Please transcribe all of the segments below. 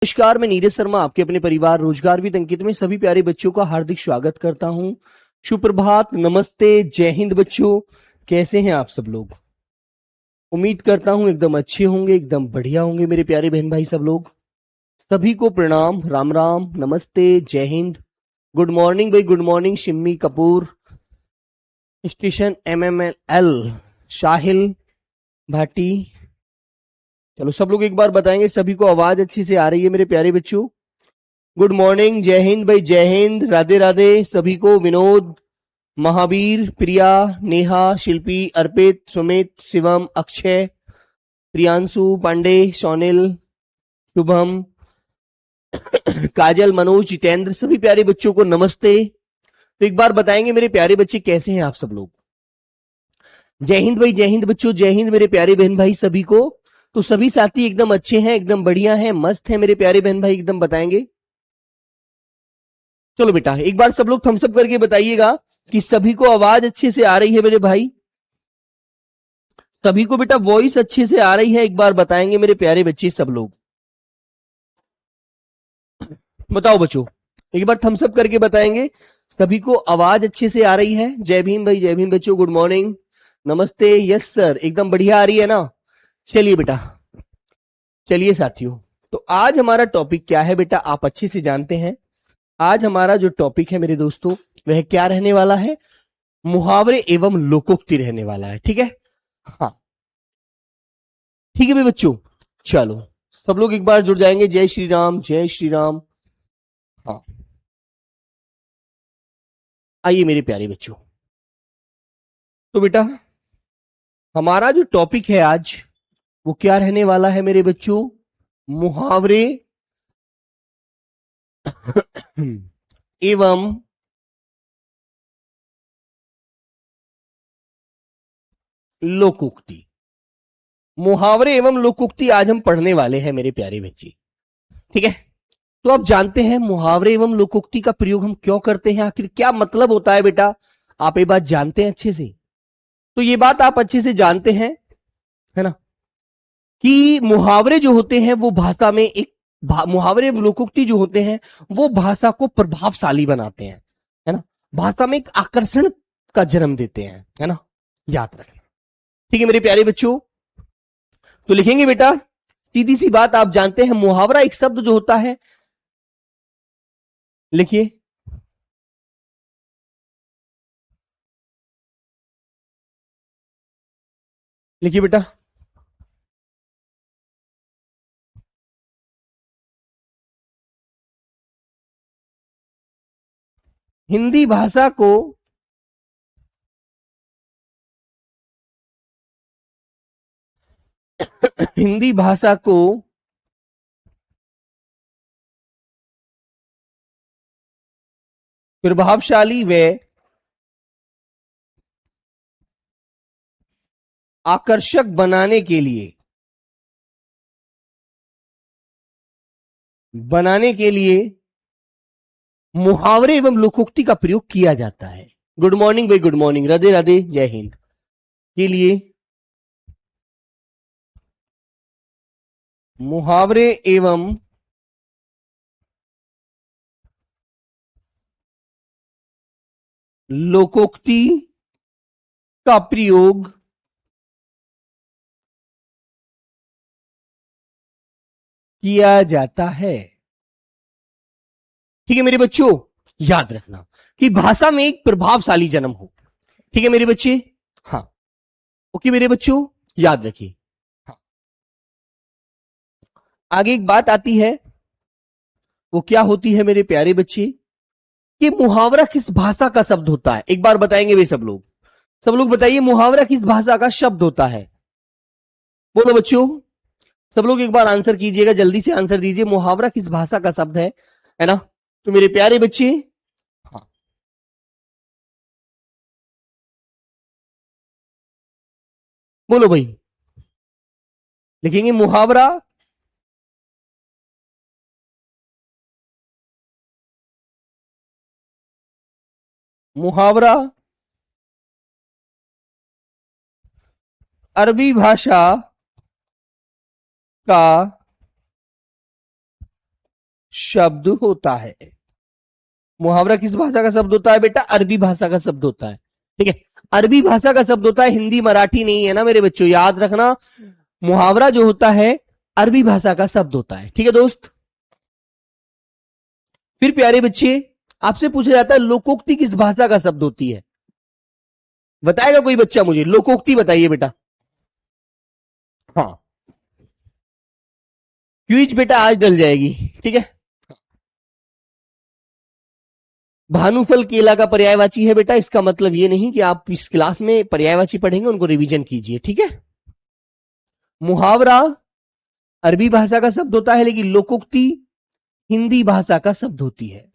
नमस्कार, मैं नीरज शर्मा आपके अपने परिवार रोजगार विद अंकित में सभी प्यारे बच्चों का हार्दिक स्वागत करता हूं। सुप्रभात, नमस्ते, जय हिंद बच्चों। कैसे हैं आप सब लोग? उम्मीद करता हूं एकदम अच्छे होंगे, एकदम बढ़िया होंगे मेरे प्यारे बहन भाई सब लोग। सभी को प्रणाम, राम राम, नमस्ते, जय हिंद, गुड मॉर्निंग भाई, good morning Shimmi Kapoor, station MML, Shahil Bhati. चलो सब लोग एक बार बताएंगे सभी को आवाज अच्छी से आ रही है मेरे प्यारे बच्चों? गुड मॉर्निंग, जय हिंद भाई, जय हिंद, राधे राधे सभी को। विनोद, महावीर, प्रिया, नेहा, शिल्पी, अर्पित, सुमित, शिवम, अक्षय, प्रियांशु, पांडे, सोनिल, शुभम, काजल, मनोज, जितेंद्र, सभी प्यारे बच्चों को नमस्ते। तो एक बार बताएंगे मेरे प्यारे बच्चे कैसे हैं आप सब लोग? जय हिंद भाई, जय हिंद बच्चों, जय हिंद मेरे प्यारे बहन भाई सभी को। तो सभी साथी एकदम अच्छे हैं, एकदम बढ़िया हैं, मस्त हैं मेरे प्यारे बहन भाई, एकदम बताएंगे। चलो बेटा एक बार सब लोग थम्स अप करके बताइएगा कि सभी को आवाज अच्छे से आ रही है मेरे भाई। सभी को बेटा वॉइस अच्छे से आ रही है, एक बार बताएंगे मेरे प्यारे बच्चे सब लोग। बताओ बच्चों, एक बार थम्स अप करके बताएंगे सभी को आवाज अच्छे से आ रही है। जय भीम भाई, जय भीम बच्चों, गुड मॉर्निंग, नमस्ते, यस सर, एकदम बढ़िया आ रही है ना? चलिए बेटा, चलिए साथियों, तो आज हमारा टॉपिक क्या है बेटा, आप अच्छे से जानते हैं। आज हमारा जो टॉपिक है मेरे दोस्तों, वह क्या रहने वाला है? मुहावरे एवं लोकोक्ति रहने वाला है, ठीक है? हाँ, ठीक है भाई बच्चों। चलो सब लोग एक बार जुड़ जाएंगे। जय श्री राम, जय श्री राम। हाँ, आइए मेरे प्यारे बच्चों। तो बेटा हमारा जो टॉपिक है आज, वो क्या रहने वाला है मेरे बच्चों? मुहावरे एवं लोकोक्ति। मुहावरे एवं लोकोक्ति आज हम पढ़ने वाले हैं मेरे प्यारे बच्चे, ठीक है? तो आप जानते हैं मुहावरे एवं लोकोक्ति का प्रयोग हम क्यों करते हैं, आखिर क्या मतलब होता है बेटा? आप ये बात जानते हैं अच्छे से? तो ये बात आप अच्छे से जानते हैं, है ना, कि मुहावरे जो होते हैं वो भाषा में एक मुहावरे लोकोक्ति जो होते हैं वो भाषा को प्रभावशाली बनाते हैं, है ना, भाषा में एक आकर्षण का जन्म देते हैं, है ना, याद रखना। ठीक है मेरे प्यारे बच्चों, तो लिखेंगे बेटा, सीधी सी बात, आप जानते हैं मुहावरा एक शब्द जो होता है, लिखिए, लिखिए बेटा, हिंदी भाषा को हिंदी भाषा को प्रभावशाली व आकर्षक बनाने के लिए मुहावरे एवं लोकोक्ति का प्रयोग किया जाता है। गुड मॉर्निंग भाई, गुड मॉर्निंग, राधे राधे, जय हिंद। के लिए मुहावरे एवं लोकोक्ति का प्रयोग किया जाता है। ठीक है मेरे बच्चों, याद रखना कि भाषा में एक प्रभावशाली जन्म हो। ठीक है मेरे बच्चे? हाँ, ओके मेरे बच्चों, याद रखिए। हाँ, आगे एक बात आती है, वो क्या होती है मेरे प्यारे बच्चे, कि मुहावरा किस भाषा का शब्द होता है? एक बार बताएंगे वे सब लोग। सब लोग बताइए, मुहावरा किस भाषा का शब्द होता है? बोलो बच्चों, सब लोग एक बार आंसर कीजिएगा, जल्दी से आंसर दीजिए, मुहावरा किस भाषा का शब्द है ना? तो मेरे प्यारे बच्चे, हाँ, बोलो भाई, लिखेंगे मुहावरा मुहावरा अरबी भाषा का शब्द होता है। मुहावरा किस भाषा का शब्द होता है बेटा? अरबी भाषा का शब्द होता है। ठीक है, अरबी भाषा का शब्द होता है, हिंदी मराठी नहीं है ना मेरे बच्चों, याद रखना। मुहावरा जो होता है अरबी भाषा का शब्द होता है। ठीक है दोस्त। फिर प्यारे बच्चे, आपसे पूछा जाता है लोकोक्ति किस भाषा का शब्द होती है? बताएगा कोई बच्चा मुझे? लोकोक्ति बताइए बेटा। हाँ, क्विज बेटा आज डल जाएगी। ठीक है, भानुफल केला का पर्यायवाची है बेटा, इसका मतलब ये नहीं कि आप इस क्लास में पर्यायवाची पढ़ेंगे, उनको रिवीजन कीजिए। ठीक है, मुहावरा अरबी भाषा का शब्द होता है, लेकिन लोकोक्ति हिंदी भाषा का शब्द होती है।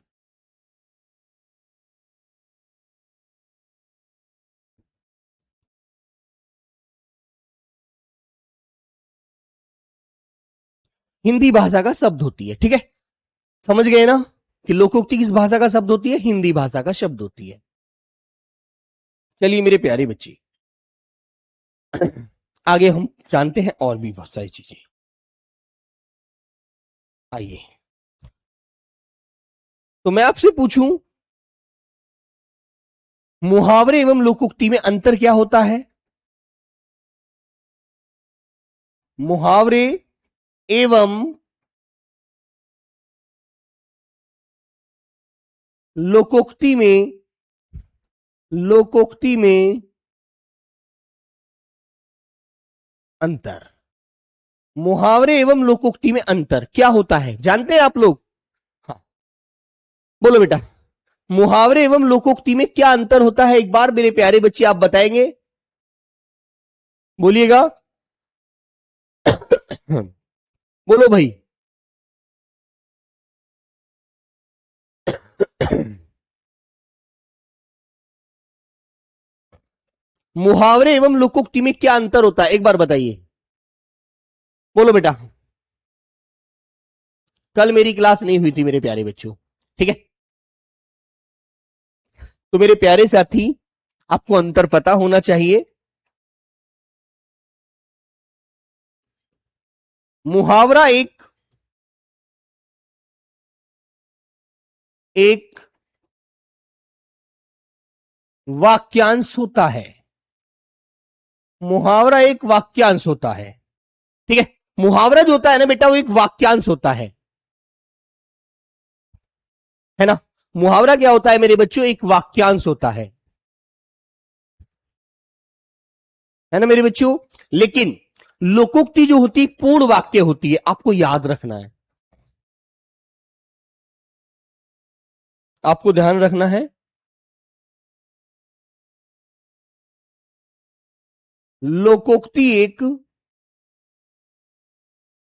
हिंदी भाषा का शब्द होती है। ठीक है, समझ गए ना कि लोकोक्ति किस भाषा का शब्द होती है? हिंदी भाषा का शब्द होती है। चलिए मेरे प्यारे बच्चे, आगे हम जानते हैं और भी बहुत सारी चीजें। आइए, तो मैं आपसे पूछूं, मुहावरे एवं लोकोक्ति में अंतर क्या होता है? मुहावरे एवं लोकोक्ति में अंतर। मुहावरे एवं लोकोक्ति में अंतर क्या होता है, जानते हैं आप लोग? हाँ, बोलो बेटा, मुहावरे एवं लोकोक्ति में क्या अंतर होता है? एक बार मेरे प्यारे बच्चे आप बताएंगे, बोलिएगा। बोलो भाई। मुहावरे एवं लोकोक्ति में क्या अंतर होता है, एक बार बताइए। बोलो बेटा। कल मेरी क्लास नहीं हुई थी मेरे प्यारे बच्चों। ठीक है, तो मेरे प्यारे साथी, आपको अंतर पता होना चाहिए। मुहावरा एक एक वाक्यांश होता है। मुहावरा एक वाक्यांश होता है। ठीक है, मुहावरा जो होता है ना बेटा, वो एक वाक्यांश होता है ना? मुहावरा क्या होता है मेरे बच्चों? एक वाक्यांश होता है ना मेरे बच्चों? लेकिन लोकोक्ति जो होती है पूर्ण वाक्य होती है, आपको याद रखना है, आपको ध्यान रखना है। लोकोक्ति एक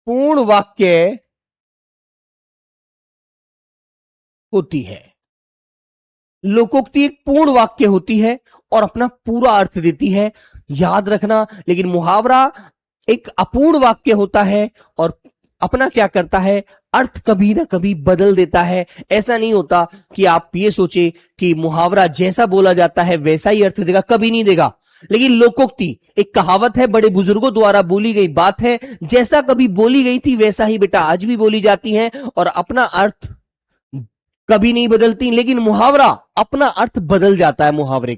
पूर्ण वाक्य होती है। लोकोक्ति एक पूर्ण वाक्य होती है और अपना पूरा अर्थ देती है, याद रखना। लेकिन मुहावरा एक अपूर्ण वाक्य होता है और अपना क्या करता है, अर्थ कभी ना कभी बदल देता है। ऐसा नहीं होता कि आप ये सोचे कि मुहावरा जैसा बोला जाता है वैसा ही अर्थ देगा, कभी नहीं देगा। लेकिन लोकोक्ति एक कहावत है, बड़े बुजुर्गों द्वारा बोली गई बात है, जैसा कभी बोली गई थी वैसा ही बेटा आज भी बोली जाती है और अपना अर्थ कभी नहीं बदलती। लेकिन मुहावरा अपना अर्थ बदल जाता है। मुहावरे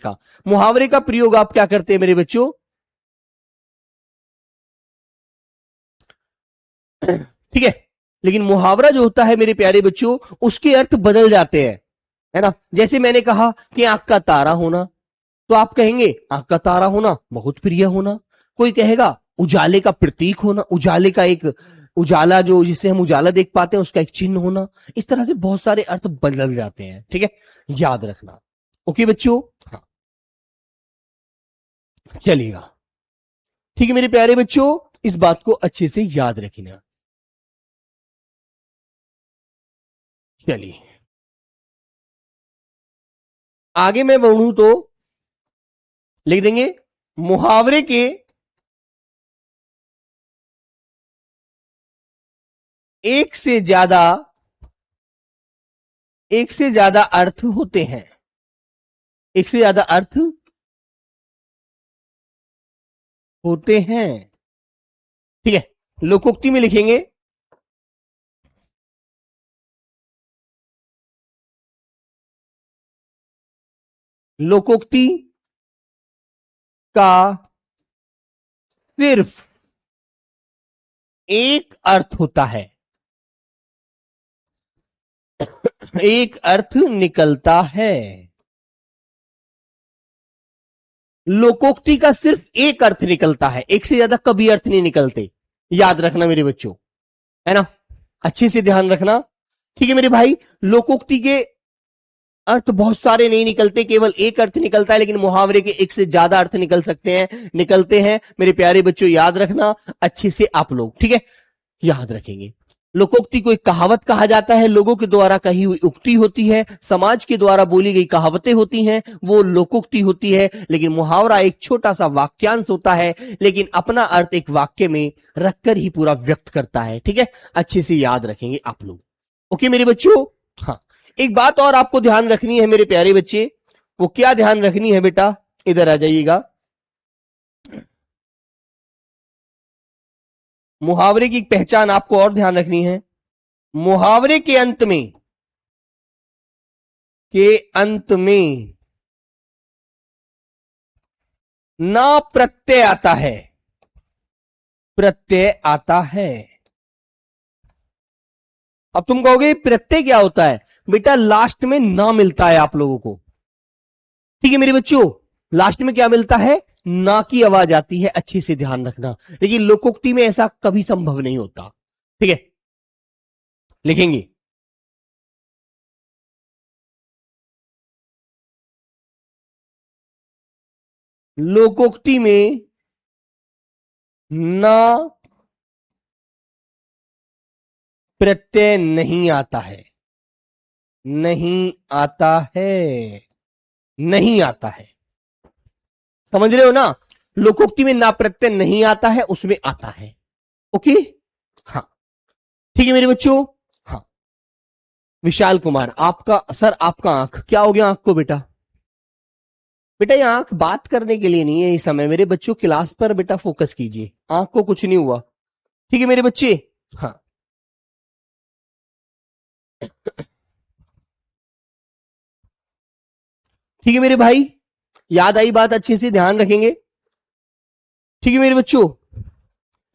का प्रयोग आप क्या करते हैं मेरे बच्चों? ठीक है, लेकिन मुहावरा जो होता है मेरे प्यारे बच्चों, उसके अर्थ बदल जाते हैं, है ना? जैसे मैंने कहा कि आंख का तारा होना, तो आप कहेंगे आंख का तारा होना बहुत प्रिय होना। कोई कहेगा उजाले का प्रतीक होना, उजाले का एक उजाला जो जिसे हम उजाला देख पाते हैं उसका एक चिन्ह होना। इस तरह से बहुत सारे अर्थ बदल जाते हैं। ठीक है, याद रखना। ओके बच्चों? हाँ, चलिएगा। ठीक है मेरे प्यारे बच्चों, इस बात को अच्छे से याद रखना। चलिए, आगे मैं बढ़ूं तो लिख देंगे मुहावरे के एक से ज्यादा एक से ज्यादा अर्थ होते हैं। एक से ज्यादा अर्थ होते हैं। ठीक है, लोकोक्ति में लिखेंगे लोकोक्ति का सिर्फ एक अर्थ होता है, एक अर्थ निकलता है। लोकोक्ति का सिर्फ एक अर्थ निकलता है, एक से ज्यादा कभी अर्थ नहीं निकलते। याद रखना मेरे बच्चों, है ना, अच्छे से ध्यान रखना। ठीक है मेरे भाई, लोकोक्ति के अर्थ बहुत सारे नहीं निकलते, केवल एक अर्थ निकलता है, लेकिन मुहावरे के एक से ज्यादा अर्थ निकलते हैं मेरे प्यारे बच्चों। याद रखना अच्छे से आप लोग, ठीक है, याद रखेंगे। लोकोक्ति को एक कहावत कहा जाता है, लोगों के द्वारा कही हुई उक्ति होती है, समाज के द्वारा बोली गई कहावतें होती हैं, वो लोकोक्ति होती है। लेकिन मुहावरा एक छोटा सा वाक्यांश होता है, लेकिन अपना अर्थ एक वाक्य में रखकर ही पूरा व्यक्त करता है। ठीक है, अच्छे से याद रखेंगे आप लोग। ओके मेरे बच्चों, हाँ, एक बात और आपको ध्यान रखनी है मेरे प्यारे बच्चे। वो क्या ध्यान रखनी है बेटा, इधर आ जाइएगा। मुहावरे की पहचान आपको और ध्यान रखनी है। मुहावरे के अंत में ना प्रत्यय आता है, प्रत्यय आता है। अब तुम कहोगे प्रत्यय क्या होता है? बेटा लास्ट में ना मिलता है आप लोगों को। ठीक है मेरे बच्चों, लास्ट में क्या मिलता है? ना की आवाज आती है, अच्छे से ध्यान रखना। लेकिन लोकोक्ति में ऐसा कभी संभव नहीं होता। ठीक है, लिखेंगे लोकोक्ति में ना प्रत्यय नहीं आता है, नहीं आता है, नहीं आता है। समझ रहे हो ना? लोकोक्ति में ना प्रत्यय नहीं आता है, उसमें आता है। ओके, हाँ ठीक है मेरे बच्चों। हाँ, विशाल कुमार, आपका सर, आपका आंख क्या हो गया? आंख को बेटा, बेटा ये आंख बात करने के लिए नहीं है इस समय मेरे बच्चों, क्लास पर बेटा फोकस कीजिए। आंख को कुछ नहीं हुआ, ठीक है मेरे बच्चे। हाँ, ठीक है मेरे भाई, याद आई बात, अच्छे से ध्यान रखेंगे। ठीक है मेरे बच्चों,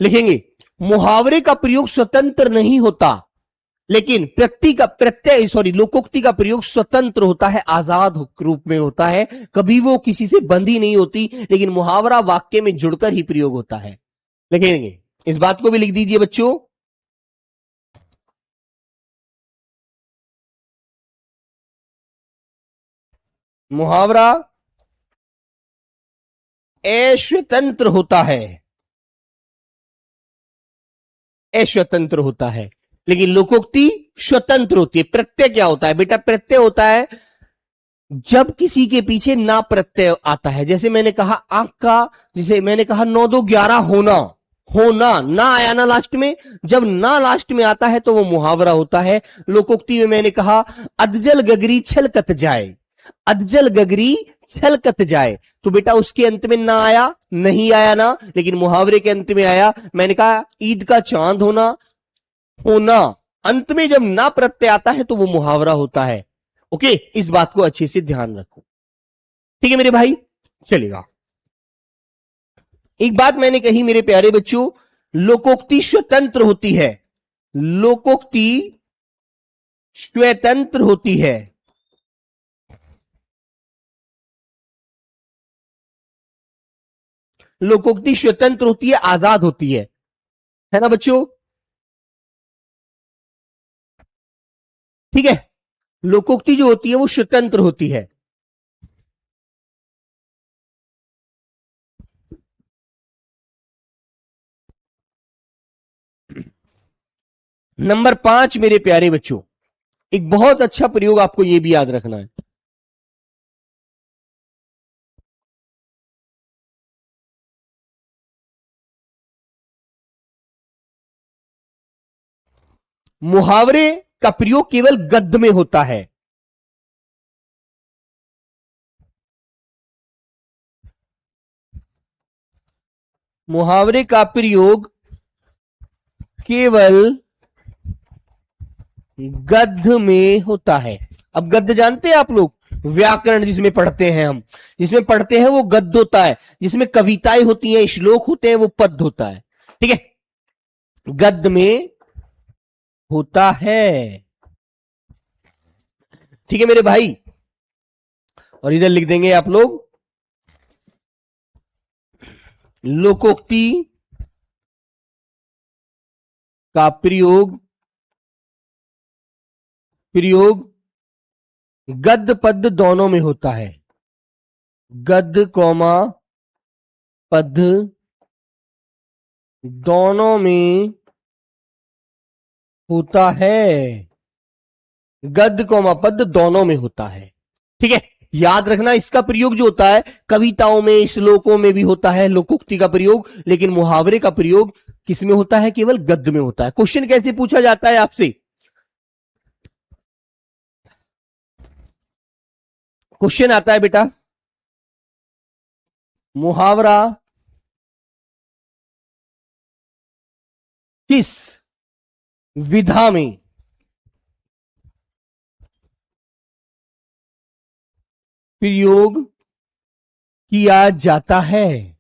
लिखेंगे मुहावरे का प्रयोग स्वतंत्र नहीं होता, लेकिन लोकोक्ति का प्रयोग स्वतंत्र होता है, आजाद रूप में होता है। कभी वो किसी से बंधी नहीं होती, लेकिन मुहावरा वाक्य में जुड़कर ही प्रयोग होता है। लिखेंगे, इस बात को भी लिख दीजिए बच्चों। मुहावरा अस्वतंत्र होता है, अस्वतंत्र होता है, लेकिन लोकोक्ति स्वतंत्र होती है। प्रत्यय क्या होता है बेटा? प्रत्यय होता है जब किसी के पीछे ना प्रत्यय आता है। जैसे मैंने कहा आंख का, जैसे मैंने कहा 9 2 11 होना, होना ना आया ना लास्ट में, जब ना लास्ट में आता है तो वो मुहावरा होता है। लोकोक्ति में मैंने कहा अधजल गगरी छलकत जाए, अधजल गगरी छलकत जाए, तो बेटा उसके अंत में ना आया, नहीं आया ना, लेकिन मुहावरे के अंत में आया। मैंने कहा ईद का चांद होना, होना, अंत में जब ना प्रत्यय आता है तो वो मुहावरा होता है। ओके, इस बात को अच्छे से ध्यान रखो। ठीक है मेरे भाई, चलेगा। एक बात मैंने कही मेरे प्यारे बच्चों, लोकोक्ति स्वतंत्र होती है, लोकोक्ति स्वतंत्र होती है, लोकोक्ति स्वतंत्र होती है, आजाद होती है ना बच्चों? ठीक है, लोकोक्ति जो होती है वो स्वतंत्र होती है। नंबर 5 मेरे प्यारे बच्चों, एक बहुत अच्छा प्रयोग आपको यह भी याद रखना है। मुहावरे का प्रयोग केवल गद्य में होता है। मुहावरे का प्रयोग केवल गद्य में होता है। अब गद्य जानते हैं आप लोग? व्याकरण जिसमें पढ़ते हैं हम, जिसमें पढ़ते हैं वो गद्य होता है, जिसमें कविताएं होती हैं, श्लोक होते हैं, वो पद्य होता है। ठीक है, गद्य में होता है। ठीक है मेरे भाई, और इधर लिख देंगे आप लोग लोकोक्ति का प्रयोग गद्य पद्य दोनों में होता है। गद्य कौमा पद्य दोनों में होता है। गद्य कौमा पद्य दोनों में होता है। ठीक है, याद रखना इसका प्रयोग जो होता है कविताओं में, श्लोकों में भी होता है लोकोक्ति का प्रयोग, लेकिन मुहावरे का प्रयोग किसमें होता है? केवल गद्य में होता है। क्वेश्चन कैसे पूछा जाता है आपसे? क्वेश्चन आता है बेटा, मुहावरा किस विधा में प्रयोग किया जाता है?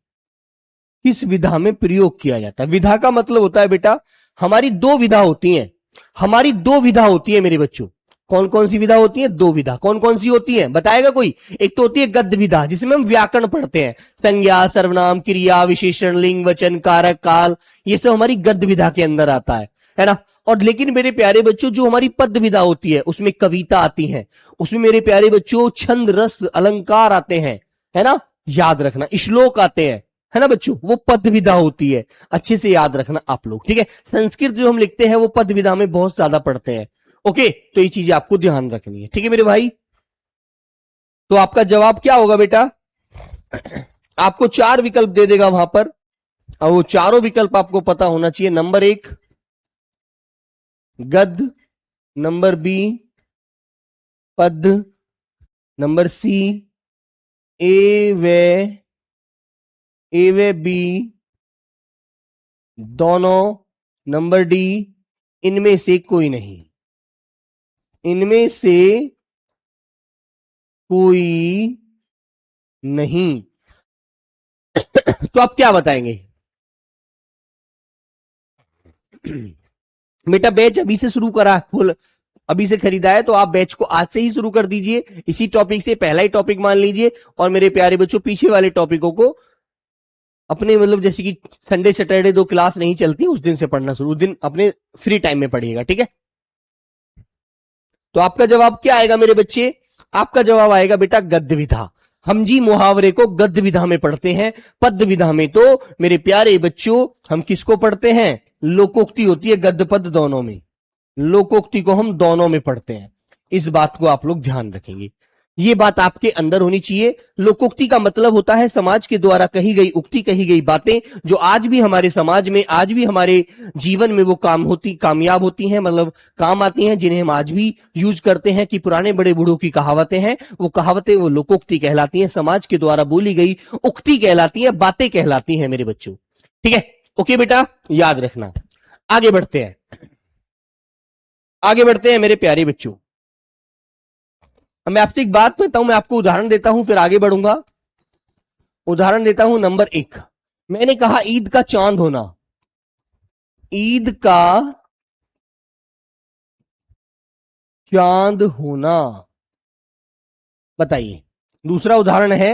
किस विधा में प्रयोग किया जाता है? विधा का मतलब होता है बेटा, हमारी दो विधा होती हैं। हमारी दो विधा होती है मेरे बच्चों। कौन कौन सी विधा होती है? दो विधा। कौन कौन सी होती है बताएगा कोई? एक तो होती है गद्य विधा, जिसमें हम व्याकरण पढ़ते हैं, संज्ञा, सर्वनाम, क्रिया, विशेषण, लिंग, वचन, कारक, काल, ये सब हमारी गद्य विधा के अंदर आता है ना। और लेकिन मेरे प्यारे बच्चों, जो हमारी पद्य विधा होती है उसमें कविता आती है, उसमें मेरे प्यारे बच्चों छंद, रस, अलंकार आते हैं, है ना। याद रखना, श्लोक आते हैं, है ना बच्चों, वो पद विधा होती है। अच्छे से याद रखना आप लोग। ठीक है, संस्कृत जो हम लिखते हैं वो पद विधा में बहुत ज्यादा पढ़ते हैं। ओके, तो ये चीजें आपको ध्यान रखनी है। ठीक है मेरे भाई, तो आपका जवाब क्या होगा बेटा? आपको चार विकल्प दे देगा वहां पर, और वो चारों विकल्प आपको पता होना चाहिए। नंबर 1 गद्य, नंबर बी पद, नंबर सी ए व बी दोनों, नंबर डी इनमें से कोई नहीं। इनमें से कोई नहीं। तो आप क्या बताएंगे? बेटा बैच अभी से शुरू करा, खोल अभी से खरीदा है, तो आप बैच को आज से ही शुरू कर दीजिए। इसी टॉपिक से पहला ही टॉपिक मान लीजिए, और मेरे प्यारे बच्चों पीछे वाले टॉपिकों को अपने मतलब जैसे कि संडे सैटरडे 2 क्लास नहीं चलती, उस दिन से पढ़ना शुरू, उस दिन अपने फ्री टाइम में पढ़िएगा। ठीक है, तो आपका जवाब क्या आएगा मेरे बच्चे? आपका जवाब आएगा बेटा गद्य विधा। हम जी मुहावरे को गद्य विधा में पढ़ते हैं। पद्य विधा में तो मेरे प्यारे बच्चों हम किसको पढ़ते हैं? लोकोक्ति होती है गद्य पद दोनों में, लोकोक्ति को हम दोनों में पढ़ते हैं। इस बात को आप लोग ध्यान रखेंगे, ये बात आपके अंदर होनी चाहिए। लोकोक्ति का मतलब होता है समाज के द्वारा कही गई उक्ति, कही गई बातें, जो आज भी हमारे समाज में, आज भी हमारे जीवन में वो कामयाब होती हैं, मतलब काम आती हैं, जिन्हें हम आज भी यूज करते हैं। कि पुराने बड़े बूढ़ों की कहावतें हैं, वो कहावतें वो लोकोक्ति कहलाती हैं, समाज के द्वारा बोली गई उक्ति कहलाती है, बातें कहलाती हैं मेरे बच्चों। ठीक है, ओके बेटा, याद रखना। आगे बढ़ते हैं, आगे बढ़ते हैं मेरे प्यारे बच्चों। अब मैं आपसे एक बात कहता हूं, मैं आपको उदाहरण देता हूं, फिर आगे बढ़ूंगा। उदाहरण देता हूं नंबर 1। मैंने कहा ईद का चांद होना। ईद का चांद होना, बताइए। दूसरा उदाहरण है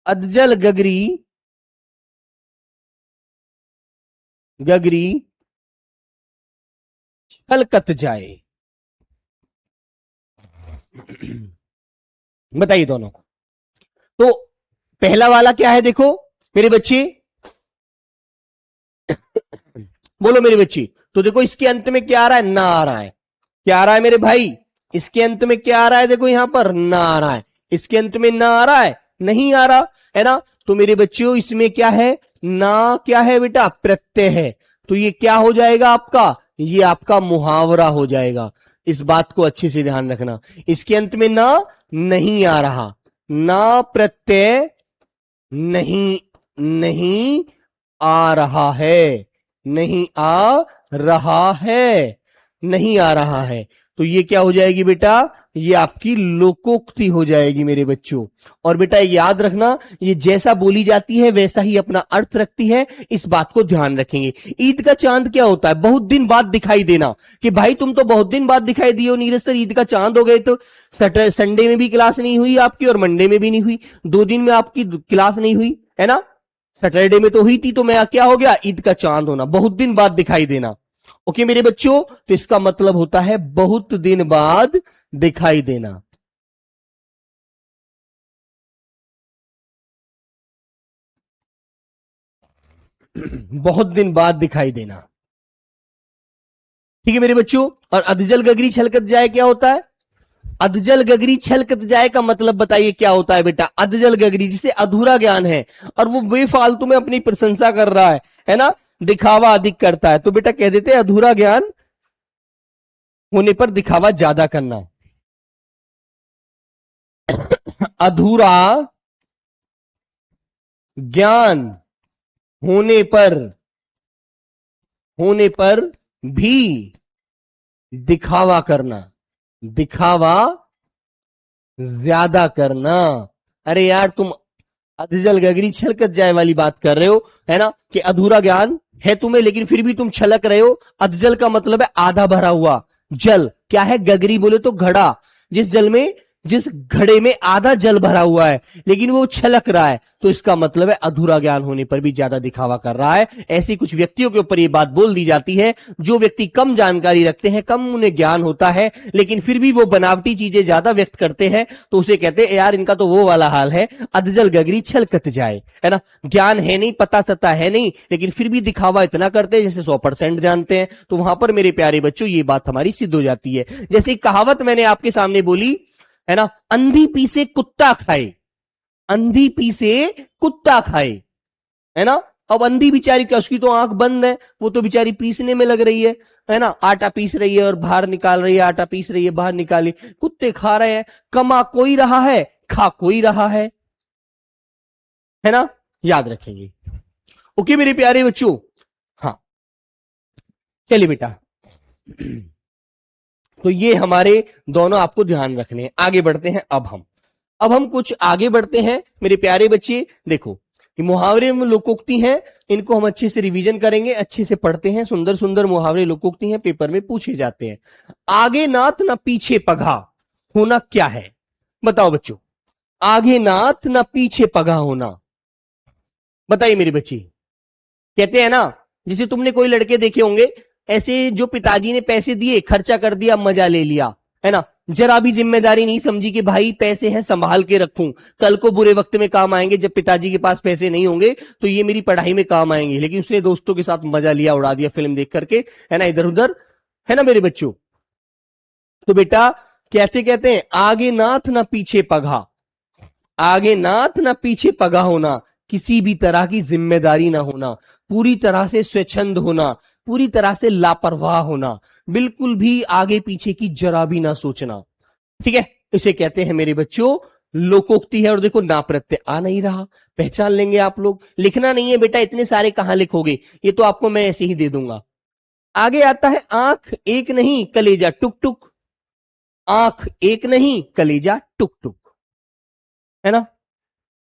अदजल गगरी गगरी छलकत जाए। बताइए दोनों को। तो पहला वाला क्या है देखो मेरे बच्चे, बोलो मेरे बच्चे। तो देखो इसके अंत में क्या आ रहा है? ना आ रहा है। क्या आ रहा है मेरे भाई? इसके अंत में क्या आ रहा है? देखो यहां पर ना आ रहा है। इसके अंत में ना आ रहा है, नहीं आ रहा है ना। तो मेरे बच्चों इसमें क्या है? ना क्या है बेटा? प्रत्यय है। तो ये क्या हो जाएगा आपका? ये आपका मुहावरा हो जाएगा। इस बात को अच्छे से ध्यान रखना। इसके अंत में ना नहीं आ रहा, ना प्रत्यय नहीं, नहीं आ रहा है, नहीं आ रहा है, नहीं आ रहा है। तो ये क्या हो जाएगी बेटा? ये आपकी लोकोक्ति हो जाएगी मेरे बच्चों। और बेटा याद रखना, ये जैसा बोली जाती है वैसा ही अपना अर्थ रखती है, इस बात को ध्यान रखेंगे। ईद का चांद क्या होता है? बहुत दिन बाद दिखाई देना, कि भाई तुम तो बहुत दिन बाद दिखाई दिए हो नीरज सर, ईद का चांद हो गए। तो संडे में भी क्लास नहीं हुई आपकी और मंडे में भी नहीं हुई, 2 दिन में आपकी क्लास नहीं हुई है ना। सैटरडे में तो हुई थी, तो मैं क्या हो गया? ईद का चांद होना, बहुत दिन बाद दिखाई देना। ओके मेरे बच्चों, तो इसका मतलब होता है बहुत दिन बाद दिखाई देना। बहुत दिन बाद दिखाई देना, ठीक है मेरे बच्चों। और अधजल गगरी छलकत जाए क्या होता है? अधजल गगरी छलकत जाए का मतलब बताइए क्या होता है बेटा? अधजल गगरी जिसे अधूरा ज्ञान है और वो बेफालतू में अपनी प्रशंसा कर रहा है ना, दिखावा अधिक करता है, तो बेटा कह देते हैं अधूरा ज्ञान होने पर दिखावा ज्यादा करना। अधूरा ज्ञान होने पर भी दिखावा करना, दिखावा ज्यादा करना। अरे यार तुम अधजल गगरी छलकत जाए वाली बात कर रहे हो है ना, कि अधूरा ज्ञान है तुम्हें लेकिन फिर भी तुम छलक रहे हो। अधजल का मतलब है आधा भरा हुआ जल। क्या है? गगरी बोले तो घड़ा, जिस जल में, जिस घड़े में आधा जल भरा हुआ है लेकिन वो छलक रहा है, तो इसका मतलब है अधूरा ज्ञान होने पर भी ज्यादा दिखावा कर रहा है। ऐसी कुछ व्यक्तियों के ऊपर ये बात बोल दी जाती है, जो व्यक्ति कम जानकारी रखते हैं, कम उन्हें ज्ञान होता है, लेकिन फिर भी वो बनावटी चीजें ज्यादा व्यक्त करते हैं, तो उसे कहते हैं यार इनका तो वो वाला हाल है, अधजल गगरी छलकत जाए, है ना। ज्ञान है नहीं, पता सता है नहीं, लेकिन फिर भी दिखावा इतना करते हैं जैसे 100% जानते हैं। तो वहां पर मेरे प्यारे बच्चों ये बात हमारी सिद्ध हो जाती है। जैसे एक कहावत मैंने आपके सामने बोली है ना, अंधी पीसे कुत्ता खाए, अंधी पीसे कुत्ता खाए, है ना। अब अंधी बिचारी क्या, उसकी तो आंख बंद है, वो तो बिचारी पीसने में लग रही है ना, आटा पीस रही है और बाहर निकाल रही है, आटा पीस रही है बाहर निकाली, कुत्ते खा रहे हैं, कमा कोई रहा है, खा कोई रहा है ना, याद रखेंगे। ओके मेरे प्यारे बच्चों, हाँ चलिए बेटा, तो ये हमारे दोनों आपको ध्यान रखने हैं। आगे बढ़ते हैं अब हम कुछ आगे बढ़ते हैं मेरे प्यारे बच्चे। देखो ये मुहावरे में लोकोक्ति हैं, इनको हम अच्छे से रिवीजन करेंगे, अच्छे से पढ़ते हैं। सुंदर सुंदर मुहावरे लोकोक्ति हैं, पेपर में पूछे जाते हैं। आगे नाथ ना पीछे पगा होना क्या है? बताओ बच्चों, आगे नाथ ना पीछे पगा होना, बताइए मेरी बच्ची। कहते हैं ना, जैसे तुमने कोई लड़के देखे होंगे ऐसे, जो पिताजी ने पैसे दिए, खर्चा कर दिया, मजा ले लिया, है ना, जरा भी जिम्मेदारी नहीं समझी कि भाई पैसे हैं संभाल के रखूं, कल को बुरे वक्त में काम आएंगे, जब पिताजी के पास पैसे नहीं होंगे तो ये मेरी पढ़ाई में काम आएंगे। लेकिन उसने दोस्तों के साथ मजा लिया, उड़ा दिया फिल्म देख करके, है ना, इधर उधर, है ना मेरे बच्चों। तो बेटा कैसे कहते हैं? आगे नाथ ना पीछे पगा, आगे नाथ ना पीछे पगा होना, किसी भी तरह की जिम्मेदारी ना होना, पूरी तरह से स्वच्छंद होना, पूरी तरह से लापरवाह होना, बिल्कुल भी आगे पीछे की जरा भी ना सोचना, ठीक है। इसे कहते हैं मेरे बच्चों लोकोक्ति है। और देखो ना प्रत्यय आ नहीं रहा, पहचान लेंगे आप लोग, लिखना नहीं है बेटा, इतने सारे कहां लिखोगे, ये तो आपको मैं ऐसे ही दे दूंगा। आगे आता है आंख एक नहीं कलेजा टुक टुक, आंख एक नहीं कलेजा टुक टुक, है ना।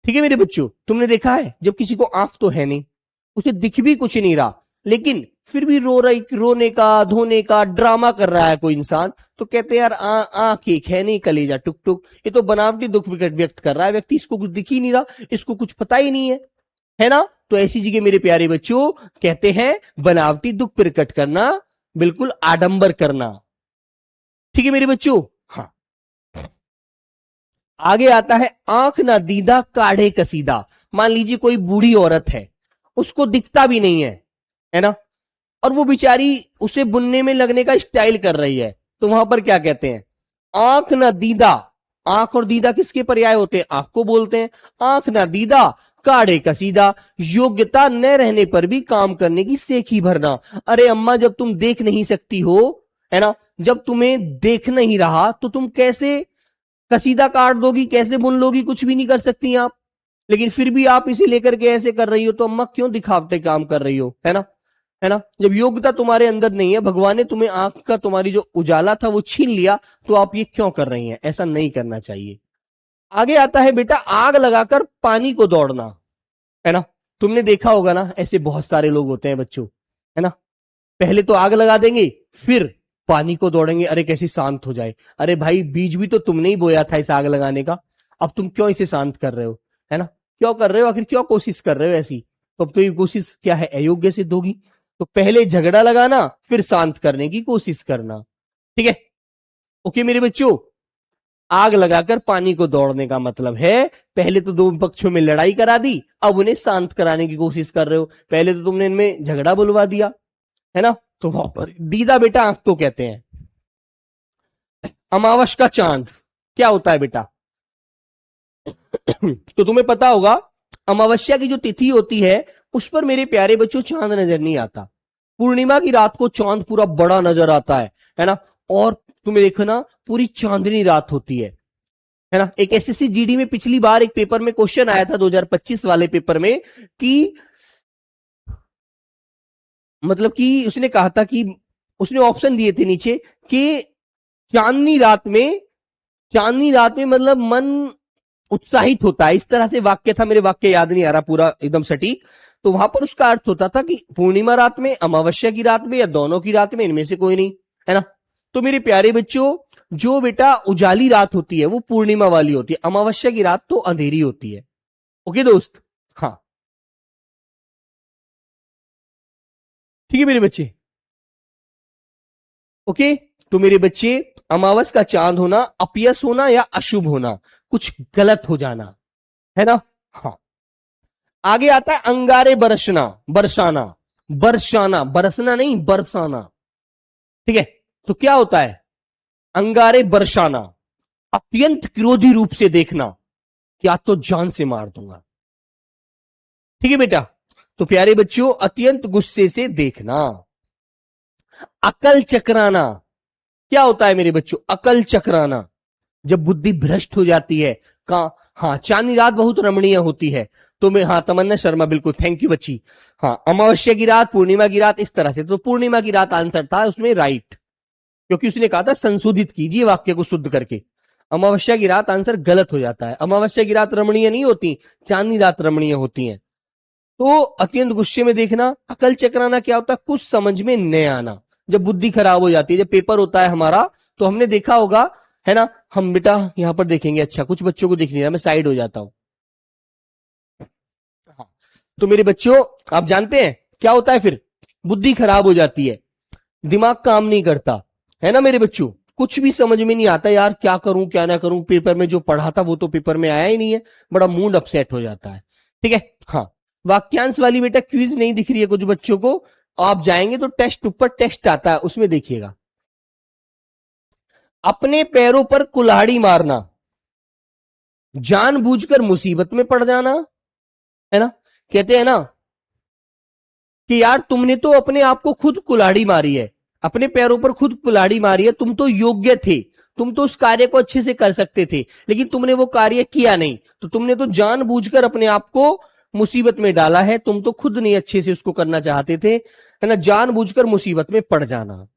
ठीक है मेरे बच्चों, तुमने देखा है जब किसी को आंख तो है नहीं, उसे दिख भी कुछ नहीं रहा, लेकिन फिर भी रोने का धोने का ड्रामा कर रहा है कोई इंसान, तो कहते हैं यार आंख एक है नहीं कलेजा टुक टुक, ये तो बनावटी दुख व्यक्त कर रहा है व्यक्ति, इसको कुछ दिख ही नहीं रहा, इसको कुछ पता ही नहीं है ना। तो ऐसी जगह मेरे प्यारे बच्चों कहते हैं बनावटी दुख प्रकट करना, बिल्कुल आडंबर करना, ठीक है मेरे बच्चों। हाँ आगे आता है आंख ना दीदा काढ़े कसीदा। मान लीजिए कोई बूढ़ी औरत है, उसको दिखता भी नहीं है ना, और वो बेचारी उसे बुनने में लगने का स्टाइल कर रही है, तो वहां पर क्या कहते हैं? आंख ना दीदा, आंख और दीदा किसके पर्याय होते हैं? आंख को बोलते हैं। आंख ना दीदा काढ़े कसीदा, योग्यता न रहने पर भी काम करने की सेखी भरना। अरे अम्मा जब तुम देख नहीं सकती हो, है ना, जब तुम्हें देख नहीं रहा तो तुम कैसे कसीदा काट दोगी, कैसे बुन लोगी? कुछ भी नहीं कर सकती आप, लेकिन फिर भी आप इसे लेकर के ऐसे कर रही हो, तो अम्मा क्यों दिखावटे काम कर रही हो, है ना। है ना? जब योग्यता तुम्हारे अंदर नहीं है, भगवान ने तुम्हें आंख का तुम्हारी जो उजाला था वो छीन लिया, तो आप ये क्यों कर रही हैं? ऐसा नहीं करना चाहिए। आगे आता है बेटा आग लगाकर पानी को दौड़ना, है ना? तुमने देखा होगा ना, ऐसे बहुत सारे लोग होते हैं बच्चों, है ना? पहले तो आग लगा देंगे, फिर पानी को दौड़ेंगे, अरे कैसे शांत हो जाए। अरे भाई बीज भी तो तुमने ही बोया था इस आग लगाने का, अब तुम क्यों इसे शांत कर रहे हो? है ना? क्यों कर रहे हो? आखिर क्यों कोशिश कर रहे हो ऐसी? तो अब तो ये कोशिश क्या है, अयोग्य सिद्ध होगी। तो पहले झगड़ा लगाना, फिर शांत करने की कोशिश करना। ठीक है? ओके मेरे बच्चों, आग लगाकर पानी को दौड़ने का मतलब है पहले तो दो पक्षों में लड़ाई करा दी, अब उन्हें शांत कराने की कोशिश कर रहे हो। पहले तो तुमने इनमें झगड़ा बुलवा दिया, है ना? तो वहां पर दीदा बेटा आंख को कहते हैं। अमावस का चांद क्या होता है बेटा? तो तुम्हें पता होगा अमावस्या की जो तिथि होती है उस पर मेरे प्यारे बच्चों चांद नजर नहीं आता। पूर्णिमा की रात को चांद पूरा बड़ा नजर आता है ना? और तुम्हें देखो ना, पूरी चांदनी रात होती है ना? एक एसएससी जीडी में पिछली बार एक पेपर में क्वेश्चन आया था 2025 वाले पेपर में कि मतलब कि उसने कहा था कि उसने ऑप्शन दिए थे नीचे कि चांदनी रात में, चांदनी रात में मतलब मन उत्साहित होता है, इस तरह से वाक्य था, मेरे वाक्य याद नहीं आ रहा पूरा एकदम सटीक। तो वहां पर उसका अर्थ होता था कि पूर्णिमा रात में, अमावस्या की रात में, या दोनों की रात में, इनमें से कोई नहीं, है ना? तो मेरे प्यारे बच्चों, जो बेटा उजाली रात होती है वो पूर्णिमा वाली होती है, अमावस्या की रात तो अंधेरी होती है। ओके दोस्त? हाँ ठीक है मेरे बच्चे। ओके, तो मेरे बच्चे, अमावस का चांद होना अपयश होना या अशुभ होना, कुछ गलत हो जाना, है ना? हाँ। आगे आता है अंगारे बरसना, बरसाना, बरसाना, बरसना नहीं बरसाना। ठीक है? तो क्या होता है? अंगारे बरसाना, अत्यंत क्रोधी रूप से देखना, या तो जान से मार दूंगा। ठीक है बेटा? तो प्यारे बच्चों, अत्यंत गुस्से से देखना। अकल चकराना क्या होता है मेरे बच्चों? अकल चकराना, जब बुद्धि भ्रष्ट हो जाती है। का हाँ, चांदनी रात बहुत रमणीय होती है। तो मैं, हाँ, तमन्ना शर्मा, बिल्कुल, थैंक यू बच्ची। हाँ, अमावस्या की रात, पूर्णिमा की रात, इस तरह से। तो पूर्णिमा की रात आंसर था उसमें राइट, क्योंकि उसने कहा था संशोधित कीजिए वाक्य को शुद्ध करके। अमावस्या की रात आंसर गलत हो जाता है। अमावस्या की रात रमणीय नहीं होती, चांदनी रात रमणीय होती है। तो अत्यंत गुस्से में देखना। अकल चकराना क्या होता है? कुछ समझ में न आना, जब बुद्धि खराब हो जाती है। जब पेपर होता है हमारा, तो हमने देखा होगा, है ना? हम बेटा यहां पर देखेंगे, अच्छा कुछ बच्चों को दिख नहीं रहा, मैं साइड हो जाता हूं। हाँ। तो मेरे बच्चों, आप जानते हैं क्या होता है फिर? बुद्धि खराब हो जाती है, दिमाग काम नहीं करता, है ना मेरे बच्चों? कुछ भी समझ में नहीं आता, यार क्या करूं क्या ना करूं, पेपर में जो पढ़ा था वो तो पेपर में आया ही नहीं है, बड़ा मूड अपसेट हो जाता है। ठीक है? हाँ। वाक्यांश वाली बेटा क्विज नहीं दिख रही है कुछ बच्चों को, आप जाएंगे तो टेस्ट, ऊपर टेस्ट आता है, उसमें देखिएगा। अपने पैरों पर कुल्हाड़ी मारना, जानबूझकर मुसीबत में पड़ जाना, है ना? कहते हैं ना कि यार तुमने तो अपने आप को खुद कुल्हाड़ी मारी है, अपने पैरों पर खुद कुल्हाड़ी मारी है। तुम तो योग्य थे, तुम तो उस कार्य को अच्छे से कर सकते थे, लेकिन तुमने वो कार्य किया नहीं, तो तुमने तो जानबूझकर अपने आप को मुसीबत में डाला है। तुम तो खुद नहीं अच्छे से उसको करना चाहते थे, है ना? जानबूझकर मुसीबत में पड़ जाना,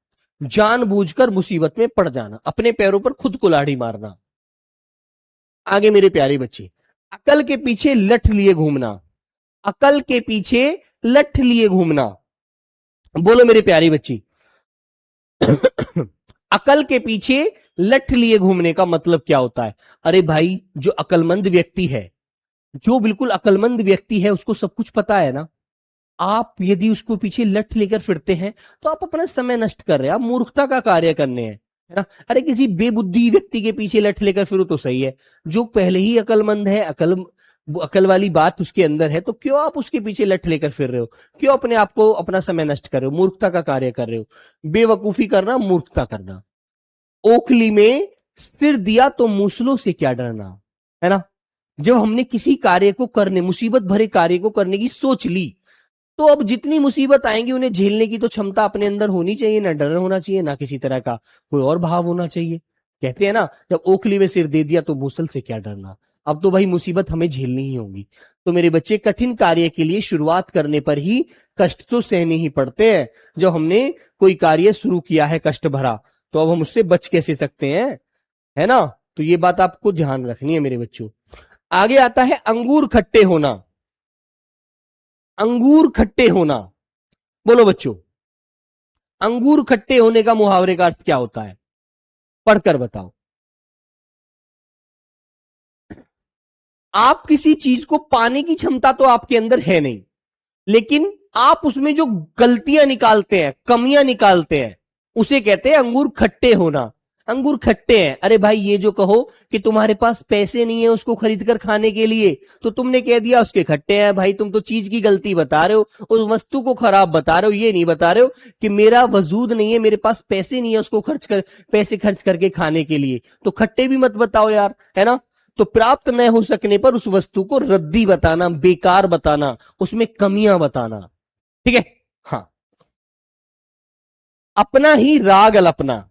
जानबूझकर मुसीबत में पड़ जाना, अपने पैरों पर खुद कुल्हाड़ी मारना। आगे मेरे प्यारे बच्चे, अकल के पीछे लठ लिए घूमना, अकल के पीछे लठ लिए घूमना। बोलो मेरे प्यारी बच्ची, अकल के पीछे लठ लिए घूमने का मतलब क्या होता है? अरे भाई, जो अकलमंद व्यक्ति है, जो बिल्कुल अकलमंद व्यक्ति है, उसको सब कुछ पता है ना। आप यदि उसको पीछे लठ लेकर फिरते हैं तो आप अपना समय नष्ट कर रहे हैं, आप मूर्खता का कार्य करने हैं, है ना? अरे किसी बेबुद्धि व्यक्ति के पीछे लठ लेकर फिरो तो सही है, जो पहले ही अकलमंद है, अकल वाली बात उसके अंदर है, तो क्यों आप उसके पीछे लठ लेकर फिर रहे हो? क्यों अपने आप को, अपना समय नष्ट कर रहे हो, मूर्खता का कार्य कर रहे हो? बेवकूफी करना, मूर्खता करना। ओखली में सिर दिया तो मूसलों से क्या डरना, है ना? जब हमने किसी कार्य को करने, मुसीबत भरे कार्य को करने की सोच ली, तो अब जितनी मुसीबत आएंगी उन्हें झेलने की तो क्षमता अपने अंदर होनी चाहिए, ना डर होना चाहिए, ना किसी तरह का कोई और भाव होना चाहिए। कहते हैं ना, जब ओखली में सिर दे दिया तो मूसल से क्या डरना। अब तो भाई मुसीबत हमें झेलनी ही होगी। तो मेरे बच्चे, कठिन कार्य के लिए शुरुआत करने पर ही कष्ट तो सहने ही पड़ते हैं। जब हमने कोई कार्य शुरू किया है कष्ट भरा, तो अब हम उससे बच कैसे सकते हैं, है ना। तो ये बात आपको ध्यान रखनी है मेरे बच्चों। आगे आता है अंगूर खट्टे होना। अंगूर खट्टे होना, बोलो बच्चों, अंगूर खट्टे होने का मुहावरे का अर्थ क्या होता है, पढ़कर बताओ। आप किसी चीज को पाने की क्षमता तो आपके अंदर है नहीं, लेकिन आप उसमें जो गलतियां निकालते हैं, कमियां निकालते हैं, उसे कहते हैं अंगूर खट्टे होना। अंगूर खट्टे हैं, अरे भाई ये जो कहो कि तुम्हारे पास पैसे नहीं है उसको खरीद कर खाने के लिए, तो तुमने कह दिया उसके खट्टे हैं। भाई तुम तो चीज की गलती बता रहे हो, उस वस्तु को खराब बता रहे हो, ये नहीं बता रहे हो कि मेरा वजूद नहीं है, मेरे पास पैसे नहीं है उसको पैसे खर्च करके खाने के लिए। तो खट्टे भी मत बताओ यार, है ना। तो प्राप्त न हो सकने पर उस वस्तु को रद्दी बताना, बेकार बताना, उसमें कमियां बताना, ठीक है। हाँ, अपना ही राग अल्पना।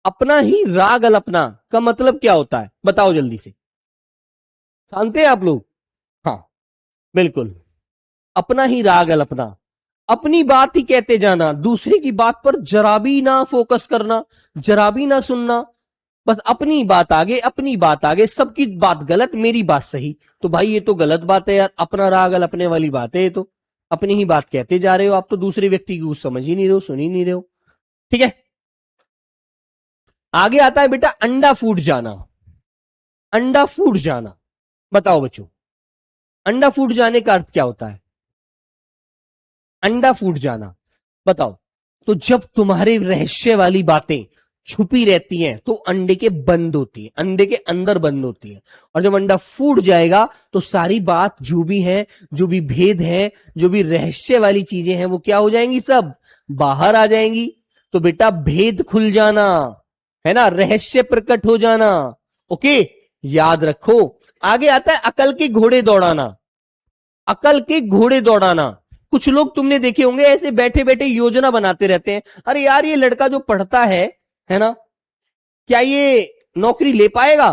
अपना ही राग अल्पना का मतलब क्या होता है, बताओ जल्दी से, जानते हैं आप लोग। हाँ, बिल्कुल, अपना ही राग अल्पना, अपनी बात ही कहते जाना, दूसरे की बात पर जरा भी ना फोकस करना, जरा भी ना सुनना, बस अपनी बात आगे, अपनी बात आगे, सबकी बात गलत, मेरी बात सही। तो भाई ये तो गलत बात है यार, अपना राग अल्पने वाली बात है ये तो। अपनी ही बात कहते जा रहे हो आप, तो दूसरे व्यक्ति की कुछ समझ ही नहीं रहे हो, सुन ही नहीं रहे हो, ठीक है। आगे आता है बेटा अंडा फूट जाना। अंडा फूट जाना, बताओ बच्चों, अंडा फूट जाने का अर्थ क्या होता है, अंडा फूट जाना, बताओ। तो जब तुम्हारे रहस्य वाली बातें छुपी रहती हैं तो अंडे के बंद होती है, अंडे के अंदर बंद होती है, और जब अंडा फूट जाएगा तो सारी बात जो भी है, जो भी भेद है, जो भी रहस्य वाली चीजें हैं, वो क्या हो जाएंगी, सब बाहर आ जाएंगी। तो बेटा भेद खुल जाना, है ना, रहस्य प्रकट हो जाना, ओके, याद रखो। आगे आता है अकल के घोड़े दौड़ाना। अकल के घोड़े दौड़ाना, कुछ लोग तुमने देखे होंगे ऐसे बैठे बैठे योजना बनाते रहते हैं, अरे यार ये लड़का जो पढ़ता है ना, क्या ये नौकरी ले पाएगा,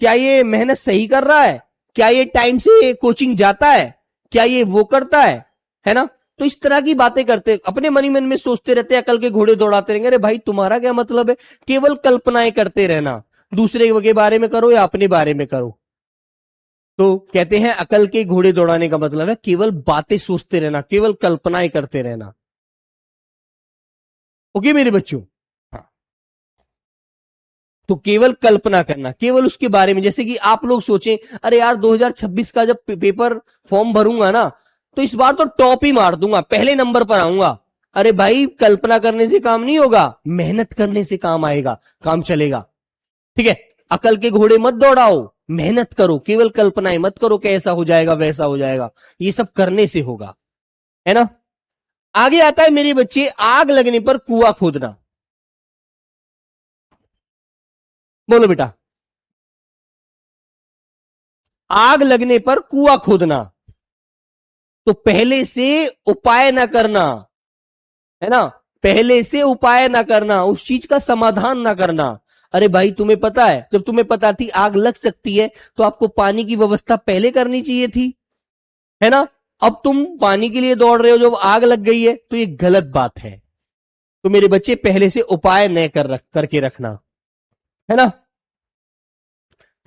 क्या ये मेहनत सही कर रहा है, क्या ये टाइम से कोचिंग जाता है, क्या ये वो करता है ना। तो इस तरह की बातें करते, अपने मन ही मन में सोचते रहते हैं, अकल के घोड़े दौड़ाते रहेंगे। अरे भाई तुम्हारा क्या मतलब है, केवल कल्पनाएं करते रहना, दूसरे के बारे में करो या अपने बारे में करो। तो कहते हैं अकल के घोड़े दौड़ाने का मतलब है केवल बातें सोचते रहना, केवल कल्पनाएं करते रहना, ओके मेरे बच्चों। हाँ, तो केवल कल्पना करना, केवल उसके बारे में, जैसे कि आप लोग सोचें, अरे यार 2026 का जब पेपर फॉर्म भरूंगा ना, तो इस बार तो टॉप ही मार दूंगा, पहले नंबर पर आऊंगा। अरे भाई कल्पना करने से काम नहीं होगा, मेहनत करने से काम आएगा, काम चलेगा, ठीक है। अकल के घोड़े मत दौड़ाओ, मेहनत करो, केवल कल्पनाएं मत करो कि ऐसा हो जाएगा वैसा हो जाएगा, ये सब करने से होगा, है ना। आगे आता है मेरे बच्चे आग लगने पर कुआं खोदना। बोलो बेटा, आग लगने पर कुआं खोदना, तो पहले से उपाय ना करना, है ना, पहले से उपाय ना करना, उस चीज का समाधान ना करना। अरे भाई तुम्हें पता है, जब तुम्हें पता थी आग लग सकती है तो आपको पानी की व्यवस्था पहले करनी चाहिए थी, है ना। अब तुम पानी के लिए दौड़ रहे हो, जब आग लग गई है, तो ये गलत बात है। तो मेरे बच्चे पहले से उपाय न करके रखना, है ना।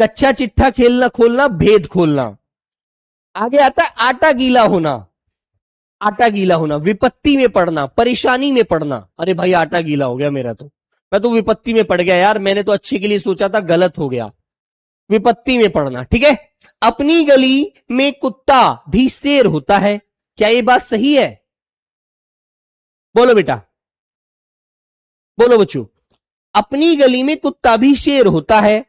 कच्चा चिट्ठा खेलना खोलना, भेद खोलना। आगे आता है आटा गीला होना। आटा गीला होना, विपत्ति में पड़ना, परेशानी में पड़ना। अरे भाई आटा गीला हो गया मेरा तो, मैं तो विपत्ति में पड़ गया यार, मैंने तो अच्छे के लिए सोचा था, गलत हो गया। विपत्ति में पड़ना, ठीक है। अपनी गली में कुत्ता भी शेर होता है, क्या ये बात सही है, बोलो बेटा, बोलो बच्चों। अपनी गली में कुत्ता भी शेर होता है,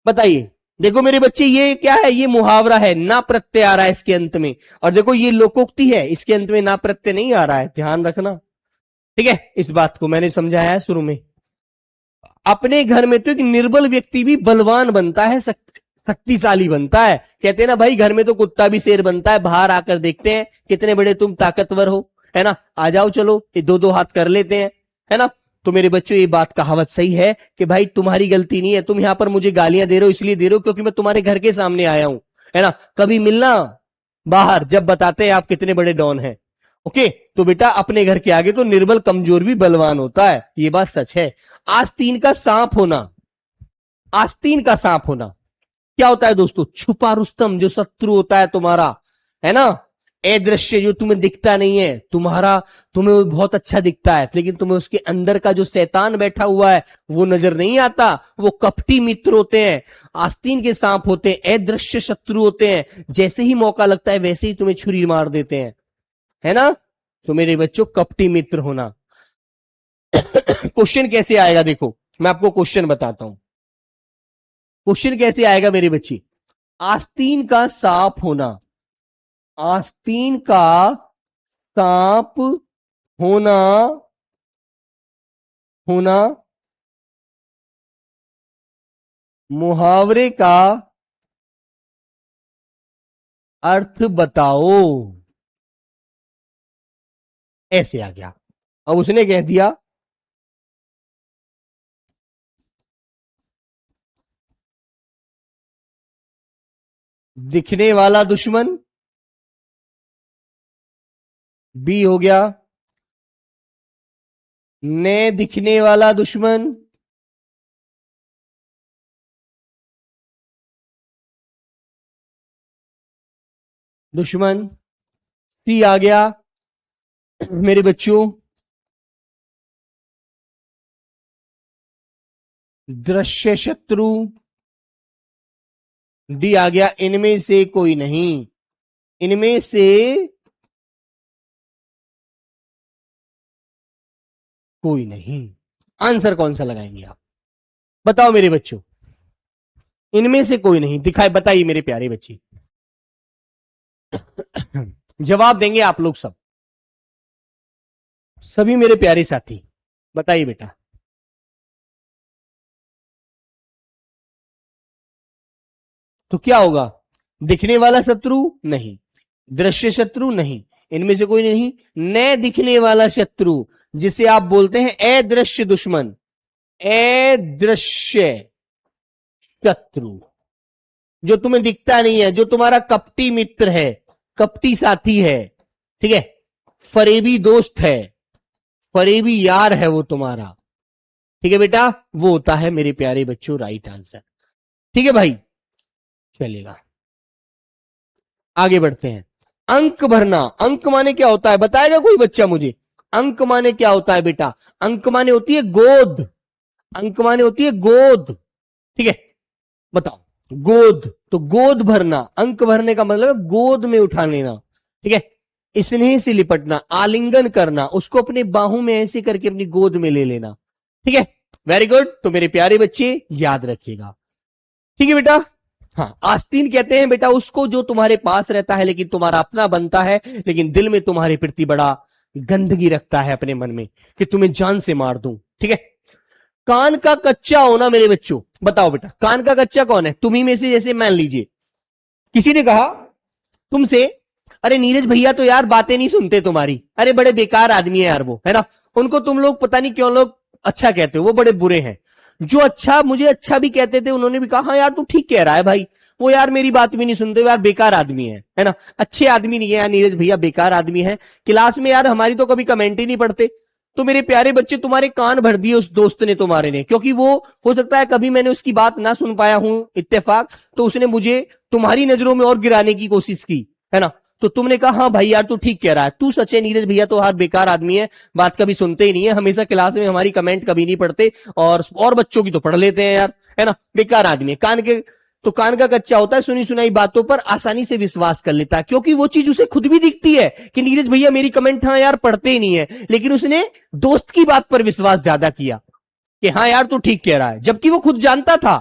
बताइए। देखो मेरे बच्चे ये क्या है, ये मुहावरा है, ना प्रत्यय आ रहा है इसके अंत में, और देखो ये लोकोक्ति है, इसके अंत में ना प्रत्यय नहीं आ रहा है, ध्यान रखना, ठीक है। इस बात को मैंने समझाया है शुरू में। अपने घर में तो एक निर्बल व्यक्ति भी बलवान बनता है, शक्तिशाली बनता है। कहते हैं ना भाई, घर में तो कुत्ता भी शेर बनता है, बाहर आकर देखते हैं कितने बड़े तुम ताकतवर हो, है ना, आ जाओ चलो ये दो दो हाथ कर लेते हैं, है ना। तो मेरे बच्चों ये बात कहावत सही है कि भाई तुम्हारी गलती नहीं है, तुम यहां पर मुझे गालियां दे रहे हो इसलिए दे रहे हो क्योंकि मैं तुम्हारे घर के सामने आया हूं, है ना। कभी मिलना बाहर जब बताते हैं आप कितने बड़े डॉन हैं। ओके, तो बेटा अपने घर के आगे तो निर्बल कमजोर भी बलवान होता है, ये बात सच है। आस्तीन का सांप होना, आस्तीन का सांप होना क्या होता है दोस्तों? छुपा रुस्तम, जो शत्रु होता है तुम्हारा, है ना। अदृश्य, जो तुम्हें दिखता नहीं है, तुम्हें वो बहुत अच्छा दिखता है लेकिन तुम्हें उसके अंदर का जो शैतान बैठा हुआ है वो नजर नहीं आता। वो कपटी मित्र होते हैं, आस्तीन के सांप होते हैं, अदृश्य शत्रु होते हैं। जैसे ही मौका लगता है वैसे ही तुम्हें छुरी मार देते हैं, है ना। तो मेरे बच्चों कपटी मित्र होना। क्वेश्चन कैसे आएगा देखो, मैं आपको क्वेश्चन बताता हूं। क्वेश्चन कैसे आएगा मेरे बच्चे? आस्तीन का सांप होना, आस्तीन का सांप होना, होना मुहावरे का अर्थ बताओ। ऐसे आ गया। अब उसने कह दिया दिखने वाला दुश्मन, बी हो गया ने दिखने वाला दुश्मन, दुश्मन, सी आ गया मेरे बच्चों दृश्य शत्रु, डी आ गया इनमें से कोई नहीं, इनमें से कोई नहीं। आंसर कौन सा लगाएंगे आप? बताओ मेरे बच्चों, इनमें से कोई नहीं दिखाए, बताइए मेरे प्यारे बच्चे। जवाब देंगे आप लोग सब, सभी मेरे प्यारे साथी, बताइए बेटा। तो क्या होगा? दिखने वाला शत्रु नहीं, दृश्य शत्रु नहीं, इनमें से कोई नहीं। न दिखने वाला शत्रु, जिसे आप बोलते हैं अदृश्य दुश्मन, अदृश्य शत्रु, जो तुम्हें दिखता नहीं है, जो तुम्हारा कपटी मित्र है, कपटी साथी है, ठीक है, फरेबी दोस्त है, फरेबी यार है वो तुम्हारा, ठीक है बेटा, वो होता है मेरे प्यारे बच्चों राइट आंसर। ठीक है भाई, चलेगा आगे बढ़ते हैं। अंक भरना, अंक माने क्या होता है बताएगा कोई बच्चा मुझे? अंक माने क्या होता है बेटा? अंक माने होती है गोद, अंक माने होती है गोद, ठीक है, बताओ। गोद, तो गोद भरना, अंक भरने का मतलब है गोद में उठा लेना, ठीक है। स्नेह से लिपटना, आलिंगन करना, उसको अपने बाहों में ऐसे करके अपनी गोद में ले लेना, ठीक है। वेरी गुड, तो मेरे प्यारे बच्चे याद रखिएगा, ठीक है बेटा। हाँ, आस्तीन कहते हैं बेटा उसको जो तुम्हारे पास रहता है लेकिन तुम्हारा अपना बनता है, लेकिन दिल में तुम्हारे प्रति बड़ा गंदगी रखता है अपने मन में कि तुम्हें जान से मार दूं, ठीक है। कान का कच्चा होना मेरे बच्चों, बताओ बेटा कान का कच्चा कौन है? तुम्ही में से, जैसे मान लीजिए किसी ने कहा तुमसे, अरे नीरज भैया तो यार बातें नहीं सुनते तुम्हारी, अरे बड़े बेकार आदमी है यार वो, है ना। उनको तुम लोग पता नहीं क्यों लोग अच्छा कहते हो, वो बड़े बुरे हैं। जो अच्छा मुझे अच्छा भी कहते थे उन्होंने भी कहा हाँ यार तू ठीक कह रहा है भाई, वो यार मेरी बात भी नहीं सुनते, यार बेकार आदमी है ना, अच्छे आदमी नहीं है यार नीरज भैया, बेकार आदमी है, क्लास में यार हमारी तो कभी कमेंट ही नहीं पढ़ते। तो मेरे प्यारे बच्चे तुम्हारे कान भर दिए उस दोस्त ने तुम्हारे ने, क्योंकि वो हो सकता है कभी मैंने उसकी बात ना सुन पाया हूं इत्तेफाक, तो उसने मुझे तुम्हारी नजरों में और गिराने की कोशिश की, है ना। तो तुमने कहा हाँ भाई यार तू ठीक कह रहा है, तू सच है नीरज भैया तो हर बेकार आदमी है, बात कभी सुनते ही नहीं है, हमेशा क्लास में हमारी कमेंट कभी नहीं पढ़ते, और बच्चों की तो पढ़ लेते हैं यार, है ना, बेकार आदमी है। कान के, तो कान का कच्चा होता है, सुनी सुनाई बातों पर आसानी से विश्वास कर लेता है, क्योंकि वो चीज उसे खुद भी दिखती है कि नीरज भैया मेरी कमेंट हाँ यार पढ़ते ही नहीं है, लेकिन उसने दोस्त की बात पर विश्वास ज्यादा किया कि हाँ यार तू ठीक कह रहा है, जबकि वो खुद जानता था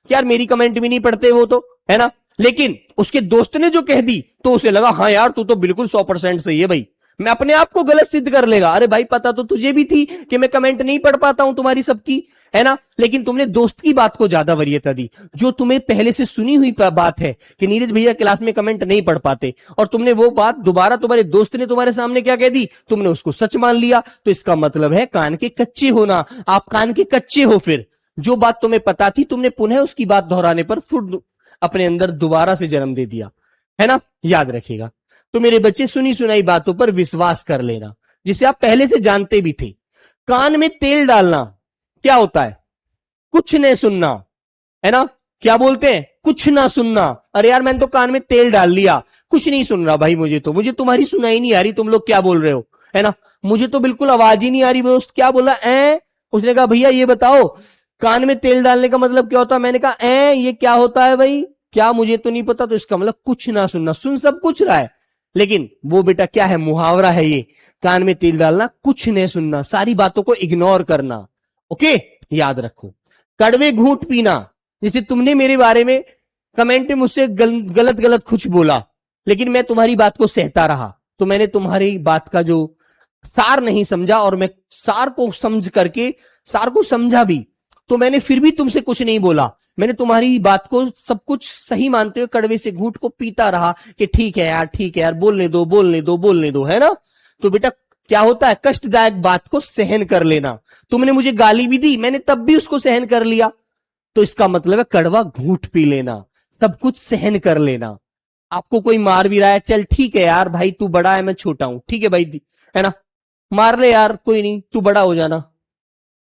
कि यार मेरी कमेंट भी नहीं पढ़ते वो तो, है ना। लेकिन उसके दोस्त ने जो कह दी तो उसे लगा हाँ यार तू तो बिल्कुल 100% सही है भाई, मैं अपने आप को गलत सिद्ध कर लेगा। अरे भाई पता तो तुझे भी थी कि मैं कमेंट नहीं पढ़ पाता हूं तुम्हारी सबकी, है ना, लेकिन तुमने दोस्त की बात को ज्यादा वरीयता दी। जो तुम्हें पहले से सुनी हुई बात है कि नीरज भैया क्लास में कमेंट नहीं पढ़ पाते, और तुमने वो बात दोबारा तुम्हारे दोस्त ने तुम्हारे सामने क्या कह दी, तुमने उसको सच मान लिया। तो इसका मतलब है कान के कच्चे होना। आप कान के कच्चे हो। फिर जो बात तुम्हें पता थी, तुमने पुनः उसकी बात दोहराने पर फिर अपने अंदर दोबारा से जन्म दे दिया, है ना, याद रखिएगा। तो मेरे बच्चे, सुनी सुनाई बातों पर विश्वास कर लेना जिसे आप पहले से जानते भी थे। कान में तेल डालना क्या होता है? कुछ नहीं सुनना, है ना। क्या बोलते हैं? कुछ ना सुनना। अरे यार, मैंने तो कान में तेल डाल लिया, कुछ नहीं सुन रहा भाई, मुझे तुम्हारी सुनाई नहीं आ रही, तुम लोग क्या बोल रहे हो, है ना। मुझे तो बिल्कुल आवाज ही नहीं आ रही। दोस्त क्या बोला? उसने कहा भैया ये बताओ कान में तेल डालने का मतलब क्या होता है? मैंने कहा ये क्या होता है भाई? क्या, मुझे तो नहीं पता। तो इसका मतलब कुछ ना सुनना। सुन सब कुछ रहा है, लेकिन वो बेटा क्या है? मुहावरा है ये। कान में तेल डालना, कुछ नहीं सुनना, सारी बातों को इग्नोर करना। ओके, याद रखो। कड़वे घूंट पीना, जैसे तुमने मेरे बारे में कमेंट में मुझसे गलत गलत कुछ बोला, लेकिन मैं तुम्हारी बात को सहता रहा, तो मैंने तुम्हारी बात का जो सार नहीं समझा, और मैं सार को समझ करके सार को समझा भी, तो मैंने फिर भी तुमसे कुछ नहीं बोला। मैंने तुम्हारी बात को सब कुछ सही मानते हुए कड़वे से घूंट को पीता रहा कि ठीक है यार, ठीक है यार, बोलने दो बोलने दो बोलने दो, है ना। तो बेटा क्या होता है? कष्टदायक बात को सहन कर लेना। तुमने मुझे गाली भी दी, मैंने तब भी उसको सहन कर लिया, तो इसका मतलब है कड़वा घूंट पी लेना, सब कुछ सहन कर लेना। आपको कोई मार भी रहा है, चल ठीक है यार भाई, तू बड़ा है मैं छोटा हूं, ठीक है भाई, है ना, मार ले यार, कोई नहीं, तू बड़ा हो जाना।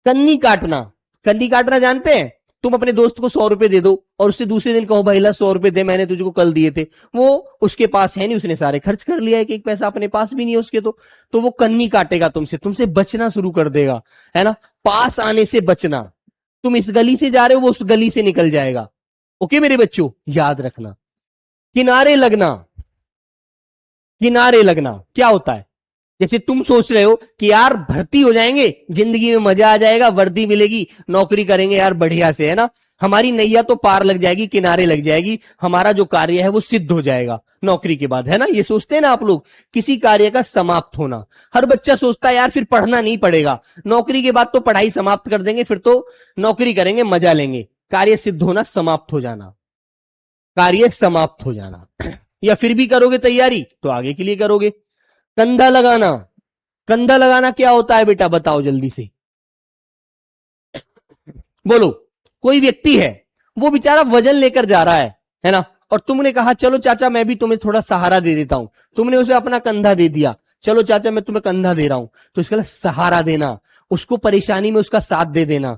कन्नी काटना, कन्नी काटना जानते हैं? तुम अपने दोस्त को 100 रुपए दे दो और उससे दूसरे दिन कहो भाई ला 100 रुपए दे, मैंने तुझको कल दिए थे। वो उसके पास है नहीं, उसने सारे खर्च कर लिया है, कि एक पैसा अपने पास भी नहीं है उसके। तो वो कन्नी काटेगा तुमसे, तुमसे बचना शुरू कर देगा, है ना। पास आने से बचना। तुम इस गली से जा रहे हो, वो उस गली से निकल जाएगा। ओके मेरे बच्चों, याद रखना। किनारे लगना, किनारे लगना क्या होता है? जैसे तुम सोच रहे हो कि यार भर्ती हो जाएंगे, जिंदगी में मजा आ जाएगा, वर्दी मिलेगी, नौकरी करेंगे यार बढ़िया से, है ना, हमारी नैया तो पार लग जाएगी, किनारे लग जाएगी, हमारा जो कार्य है वो सिद्ध हो जाएगा नौकरी के बाद, है ना। ये सोचते हैं ना आप लोग, किसी कार्य का समाप्त होना। हर बच्चा सोचता है यार फिर पढ़ना नहीं पड़ेगा, नौकरी के बाद तो पढ़ाई समाप्त कर देंगे, फिर तो नौकरी करेंगे, मजा लेंगे। कार्य सिद्ध होना, समाप्त हो जाना, कार्य समाप्त हो जाना। या फिर भी करोगे तैयारी तो आगे के लिए करोगे। कंधा लगाना, कंधा लगाना क्या होता है बेटा? बताओ जल्दी से, बोलो। कोई व्यक्ति है, वो बेचारा वजन लेकर जा रहा है ना, और तुमने कहा चलो चाचा मैं भी तुम्हें थोड़ा सहारा दे देता हूं। तुमने उसे अपना कंधा दे दिया, चलो चाचा मैं तुम्हें कंधा दे रहा हूं। तो इसका सहारा देना, उसको परेशानी में उसका साथ दे देना,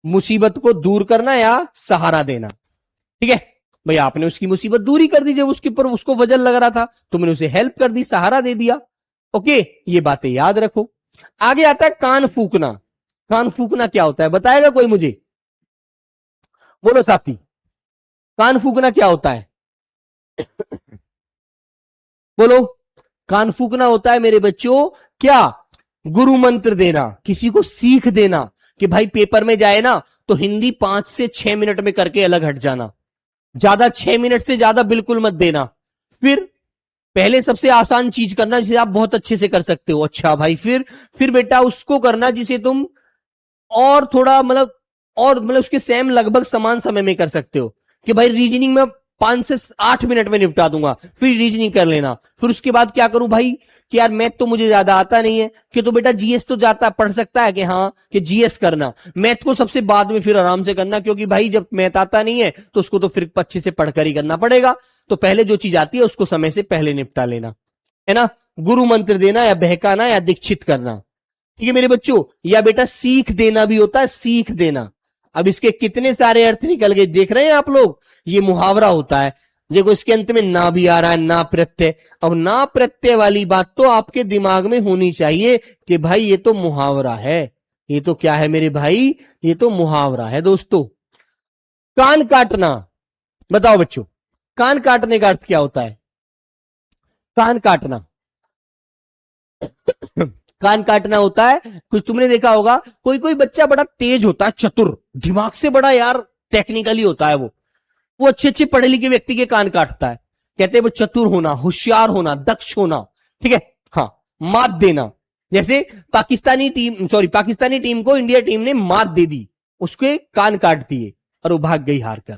मुसीबत को दूर करना या सहारा देना। ठीक है भाई, आपने उसकी मुसीबत दूरी कर दी, जब उसके ऊपर उसको वजन लग रहा था, तुमने उसे हेल्प कर दी, सहारा दे दिया। ओके, ये बातें याद रखो। आगे आता है कान फूकना। कान फूकना क्या होता है, बताएगा कोई मुझे? बोलो साथी, कान फूकना क्या होता है? बोलो। कान फूकना होता है मेरे बच्चों क्या? गुरु मंत्र देना, किसी को सीख देना कि भाई पेपर में जाए ना तो हिंदी 5 से 6 मिनट में करके अलग हट जाना, ज्यादा 6 मिनट से ज्यादा बिल्कुल मत देना। फिर पहले सबसे आसान चीज करना जिसे आप बहुत अच्छे से कर सकते हो। अच्छा भाई, फिर बेटा उसको करना जिसे तुम और थोड़ा मतलब उसके सेम लगभग समान समय में कर सकते हो। कि भाई रीजनिंग में 5 से 8 मिनट में निपटा दूंगा, फिर रीजनिंग कर लेना। फिर उसके बाद क्या करूं भाई कि यार मैथ तो मुझे ज्यादा आता नहीं है, कि तो बेटा जीएस तो जाता पढ़ सकता है, कि हाँ कि जीएस करना, मैथ को सबसे बाद में फिर आराम से करना, क्योंकि भाई जब मैथ आता नहीं है तो उसको तो फिर अच्छे से पढ़कर ही करना पड़ेगा। तो पहले जो चीज आती है उसको समय से पहले निपटा लेना, है ना। गुरु मंत्र देना या बहकाना या दीक्षित करना, ठीक है मेरे बच्चों। या बेटा सीख देना भी होता है, सीख देना। अब इसके कितने सारे अर्थ निकल गए, देख रहे हैं आप लोग। ये मुहावरा होता है। देखो इसके अंत में ना भी आ रहा है, ना प्रत्यय। अब ना प्रत्यय वाली बात तो आपके दिमाग में होनी चाहिए कि भाई ये तो मुहावरा है। ये तो क्या है मेरे भाई? ये तो मुहावरा है दोस्तों। कान काटना, बताओ बच्चों, कान काटने का अर्थ क्या होता है? कान काटना, कान काटना होता है, कुछ तुमने देखा होगा, कोई कोई बच्चा बड़ा तेज होता है, चतुर, दिमाग से बड़ा यार टेक्निकली होता है वो अच्छे अच्छे पढ़े लिखे व्यक्ति के कान काटता है। कहते हैं वो चतुर होना, होशियार होना, दक्ष होना। ठीक है, हाँ। मात देना, जैसे पाकिस्तानी टीम को इंडिया टीम ने मात दे दी। उसके कान काट दिए और वो भाग गई हार कर।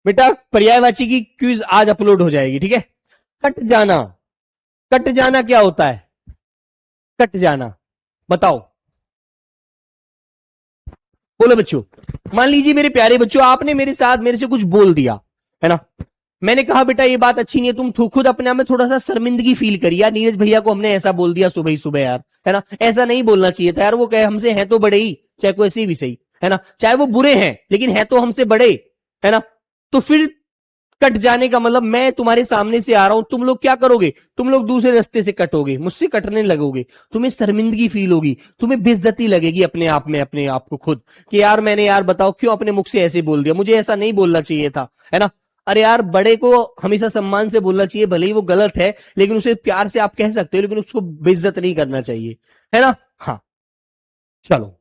बेटा पर्यायवाची की क्विज आज अपलोड हो जाएगी, ठीक है। कट जाना, कट जाना क्या होता है? कट जाना बताओ, बोलो बच्चों। मान लीजिए मेरे प्यारे बच्चों, आपने मेरे साथ मेरे से कुछ बोल दिया है ना, मैंने कहा बेटा ये बात अच्छी नहीं है, तुम खुद अपने आप में थोड़ा सा शर्मिंदगी फील करी, यार नीरज भैया को हमने ऐसा बोल दिया सुबह ही सुबह यार, है ना, ऐसा नहीं बोलना चाहिए था यार, वो कहे हमसे हैं तो बड़े ही, चाहे कोई ऐसे भी सही, है ना, चाहे वो बुरे हैं लेकिन है तो हमसे बड़े, है ना। तो फिर कट जाने का मतलब मैं तुम्हारे सामने से आ रहा हूं, तुम लोग क्या करोगे, तुम लोग दूसरे रास्ते से कटोगे, मुझसे कटने लगोगे, तुम्हें शर्मिंदगी फील होगी, तुम्हें बेइज्जती लगेगी अपने आप में, अपने आप को खुद, कि यार मैंने यार बताओ क्यों अपने मुख से ऐसे बोल दिया, मुझे ऐसा नहीं बोलना चाहिए था, है ना। अरे यार बड़े को हमेशा सम्मान से बोलना चाहिए, भले ही वो गलत है लेकिन उसे प्यार से आप कह सकते हो, लेकिन उसको बेइज्जत नहीं करना चाहिए, है ना। हाँ चलो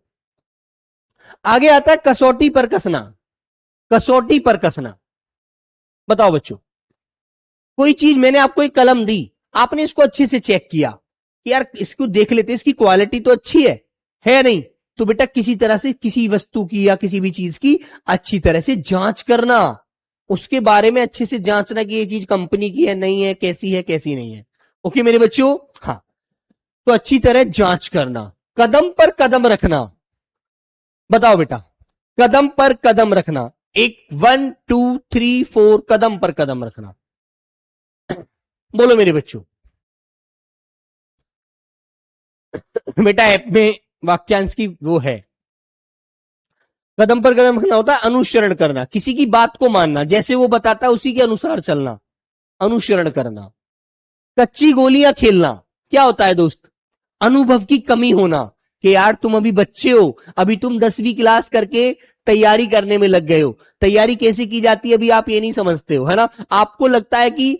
आगे आता है कसौटी पर कसना। कसौटी पर कसना बताओ बच्चों, कोई चीज मैंने आपको एक कलम दी, आपने इसको अच्छे से चेक किया कि यार इसको देख लेते, इसकी क्वालिटी तो अच्छी है या नहीं। तो बेटा किसी तरह से किसी वस्तु की या किसी भी चीज की अच्छी तरह से जांच करना, उसके बारे में अच्छे से जांचना कि ये चीज कंपनी की है नहीं है कैसी नहीं है। ओके मेरे बच्चों, हाँ तो अच्छी तरह जांच करना, कदम पर कदम रखना। बताओ बेटा, कदम पर कदम रखना, एक 1 2 3 4 कदम पर कदम रखना। बोलो मेरे बच्चों। बेटा ऐप में वाक्यांश की वो है, कदम पर कदम रखना होता है अनुसरण करना, किसी की बात को मानना, जैसे वो बताता है उसी के अनुसार चलना, अनुसरण करना। कच्ची गोलियां खेलना क्या होता है दोस्त? अनुभव की कमी होना, कि यार तुम अभी बच्चे हो, अभी तुम 10वीं क्लास करके तैयारी करने में लग गए हो, तैयारी कैसे की जाती है अभी आप ये नहीं समझते हो, है ना। आपको लगता है कि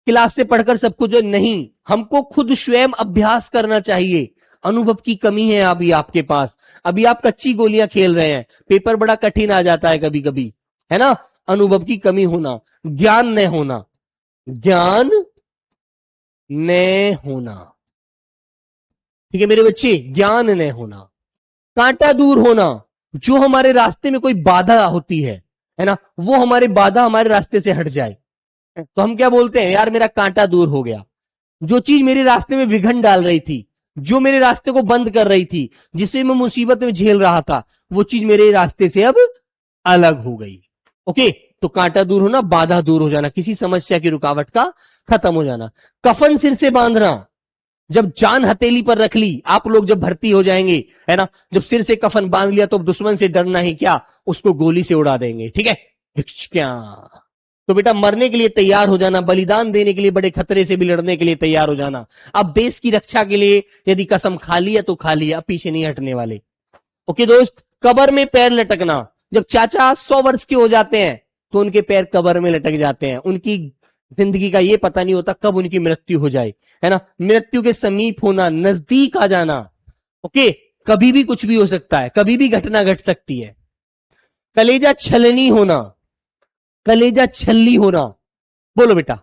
क्लास से पढ़कर सब कुछ, नहीं, हमको खुद स्वयं अभ्यास करना चाहिए। अनुभव की कमी है अभी आपके पास, अभी आप कच्ची गोलियां खेल रहे हैं, पेपर बड़ा कठिन आ जाता है कभी कभी, है ना। अनुभव की कमी होना, ज्ञान न होना, ज्ञान न होना, ठीक है मेरे बच्चे, ज्ञान न होना। कांटा दूर होना, जो हमारे रास्ते में कोई बाधा होती है ना, वो हमारे बाधा हमारे रास्ते से हट जाए, तो हम क्या बोलते हैं, यार मेरा कांटा दूर हो गया। जो चीज मेरे रास्ते में विघन डाल रही थी, जो मेरे रास्ते को बंद कर रही थी, जिसे मैं मुसीबत में झेल रहा था, वो चीज मेरे रास्ते से अब अलग हो गई। ओके, तो कांटा दूर होना, बाधा दूर हो जाना, किसी समस्या की रुकावट का खत्म हो जाना। कफन सिर से बांधना, जब जान हथेली पर रख ली, आप लोग जब भर्ती हो जाएंगे, है ना, जब सिर से कफन बांध लिया तो दुश्मन से डरना ही क्या, उसको गोली से उड़ा देंगे, ठीक है। क्या, तो बेटा मरने के लिए तैयार हो जाना, बलिदान देने के लिए, बड़े खतरे से भी लड़ने के लिए तैयार हो जाना। अब देश की रक्षा के लिए यदि कसम खा लिया तो खा लिया, पीछे नहीं हटने वाले। ओके दोस्त, कबर में पैर लटकना, जब चाचा 100 वर्ष के हो जाते हैं तो उनके पैर कबर में लटक जाते हैं, उनकी जिंदगी का ये पता नहीं होता कब उनकी मृत्यु हो जाए, है ना। मृत्यु के समीप होना, नजदीक आ जाना। ओके, कभी भी कुछ भी हो सकता है, कभी भी घटना घट सकती है। कलेजा छलनी होना, कलेजा छल्ली होना, बोलो बेटा।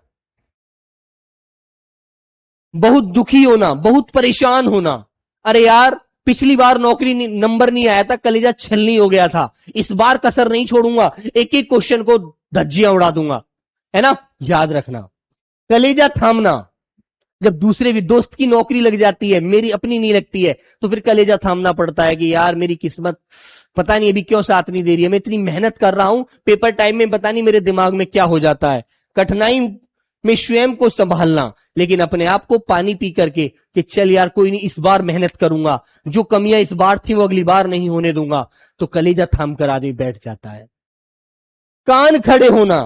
बहुत दुखी होना, बहुत परेशान होना, अरे यार पिछली बार नौकरी नंबर नहीं आया था, कलेजा छलनी हो गया था, इस बार कसर नहीं छोड़ूंगा, एक एक क्वेश्चन को धज्जियां उड़ा दूंगा, है ना। याद रखना, कलेजा थामना, जब दूसरे भी दोस्त की नौकरी लग जाती है, मेरी अपनी नहीं लगती है, तो फिर कलेजा थामना पड़ता है कि यार मेरी किस्मत पता नहीं अभी क्यों साथ नहीं दे रही है, मैं इतनी मेहनत कर रहा हूं, पेपर टाइम में पता नहीं मेरे दिमाग में क्या हो जाता है। कठिनाई में स्वयं को संभालना, लेकिन अपने आप को पानी पी करके कि चल यार कोई नहीं, इस बार मेहनत करूंगा, जो कमियां इस बार थी वो अगली बार नहीं होने दूंगा, तो कलेजा थाम कर आदमी बैठ जाता है। कान खड़े होना,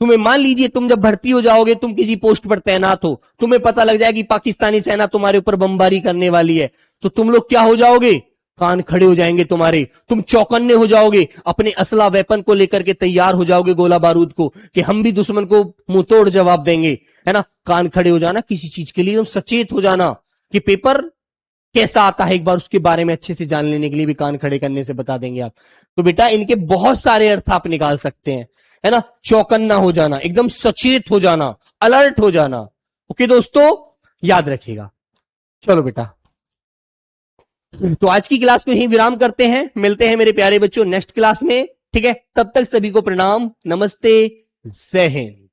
तुम्हें मान लीजिए तुम जब भर्ती हो जाओगे, तुम किसी पोस्ट पर तैनात हो, तुम्हें पता लग जाए कि पाकिस्तानी सेना तुम्हारे ऊपर बमबारी करने वाली है, तो तुम लोग क्या हो जाओगे, कान खड़े हो जाएंगे तुम्हारे, तुम चौकन्ने हो जाओगे, अपने असला वेपन को लेकर के तैयार हो जाओगे, गोला बारूद को, कि हम भी दुश्मन को मुंह तोड़ जवाब देंगे, है ना। कान खड़े हो जाना, किसी चीज के लिए तुम सचेत हो जाना कि पेपर कैसा आता है, एक बार उसके बारे में अच्छे से जान लेने के लिए भी कान खड़े करने से बता देंगे आप। तो बेटा इनके बहुत सारे अर्थ आप निकाल सकते हैं, है ना। चौकन्ना हो जाना, एकदम सचेत हो जाना, अलर्ट हो जाना। ओके दोस्तों, याद रखिएगा। चलो बेटा, तो आज की क्लास को यहीं विराम करते हैं, मिलते हैं मेरे प्यारे बच्चों नेक्स्ट क्लास में। ठीक है, तब तक सभी को प्रणाम, नमस्ते, जय हिंद।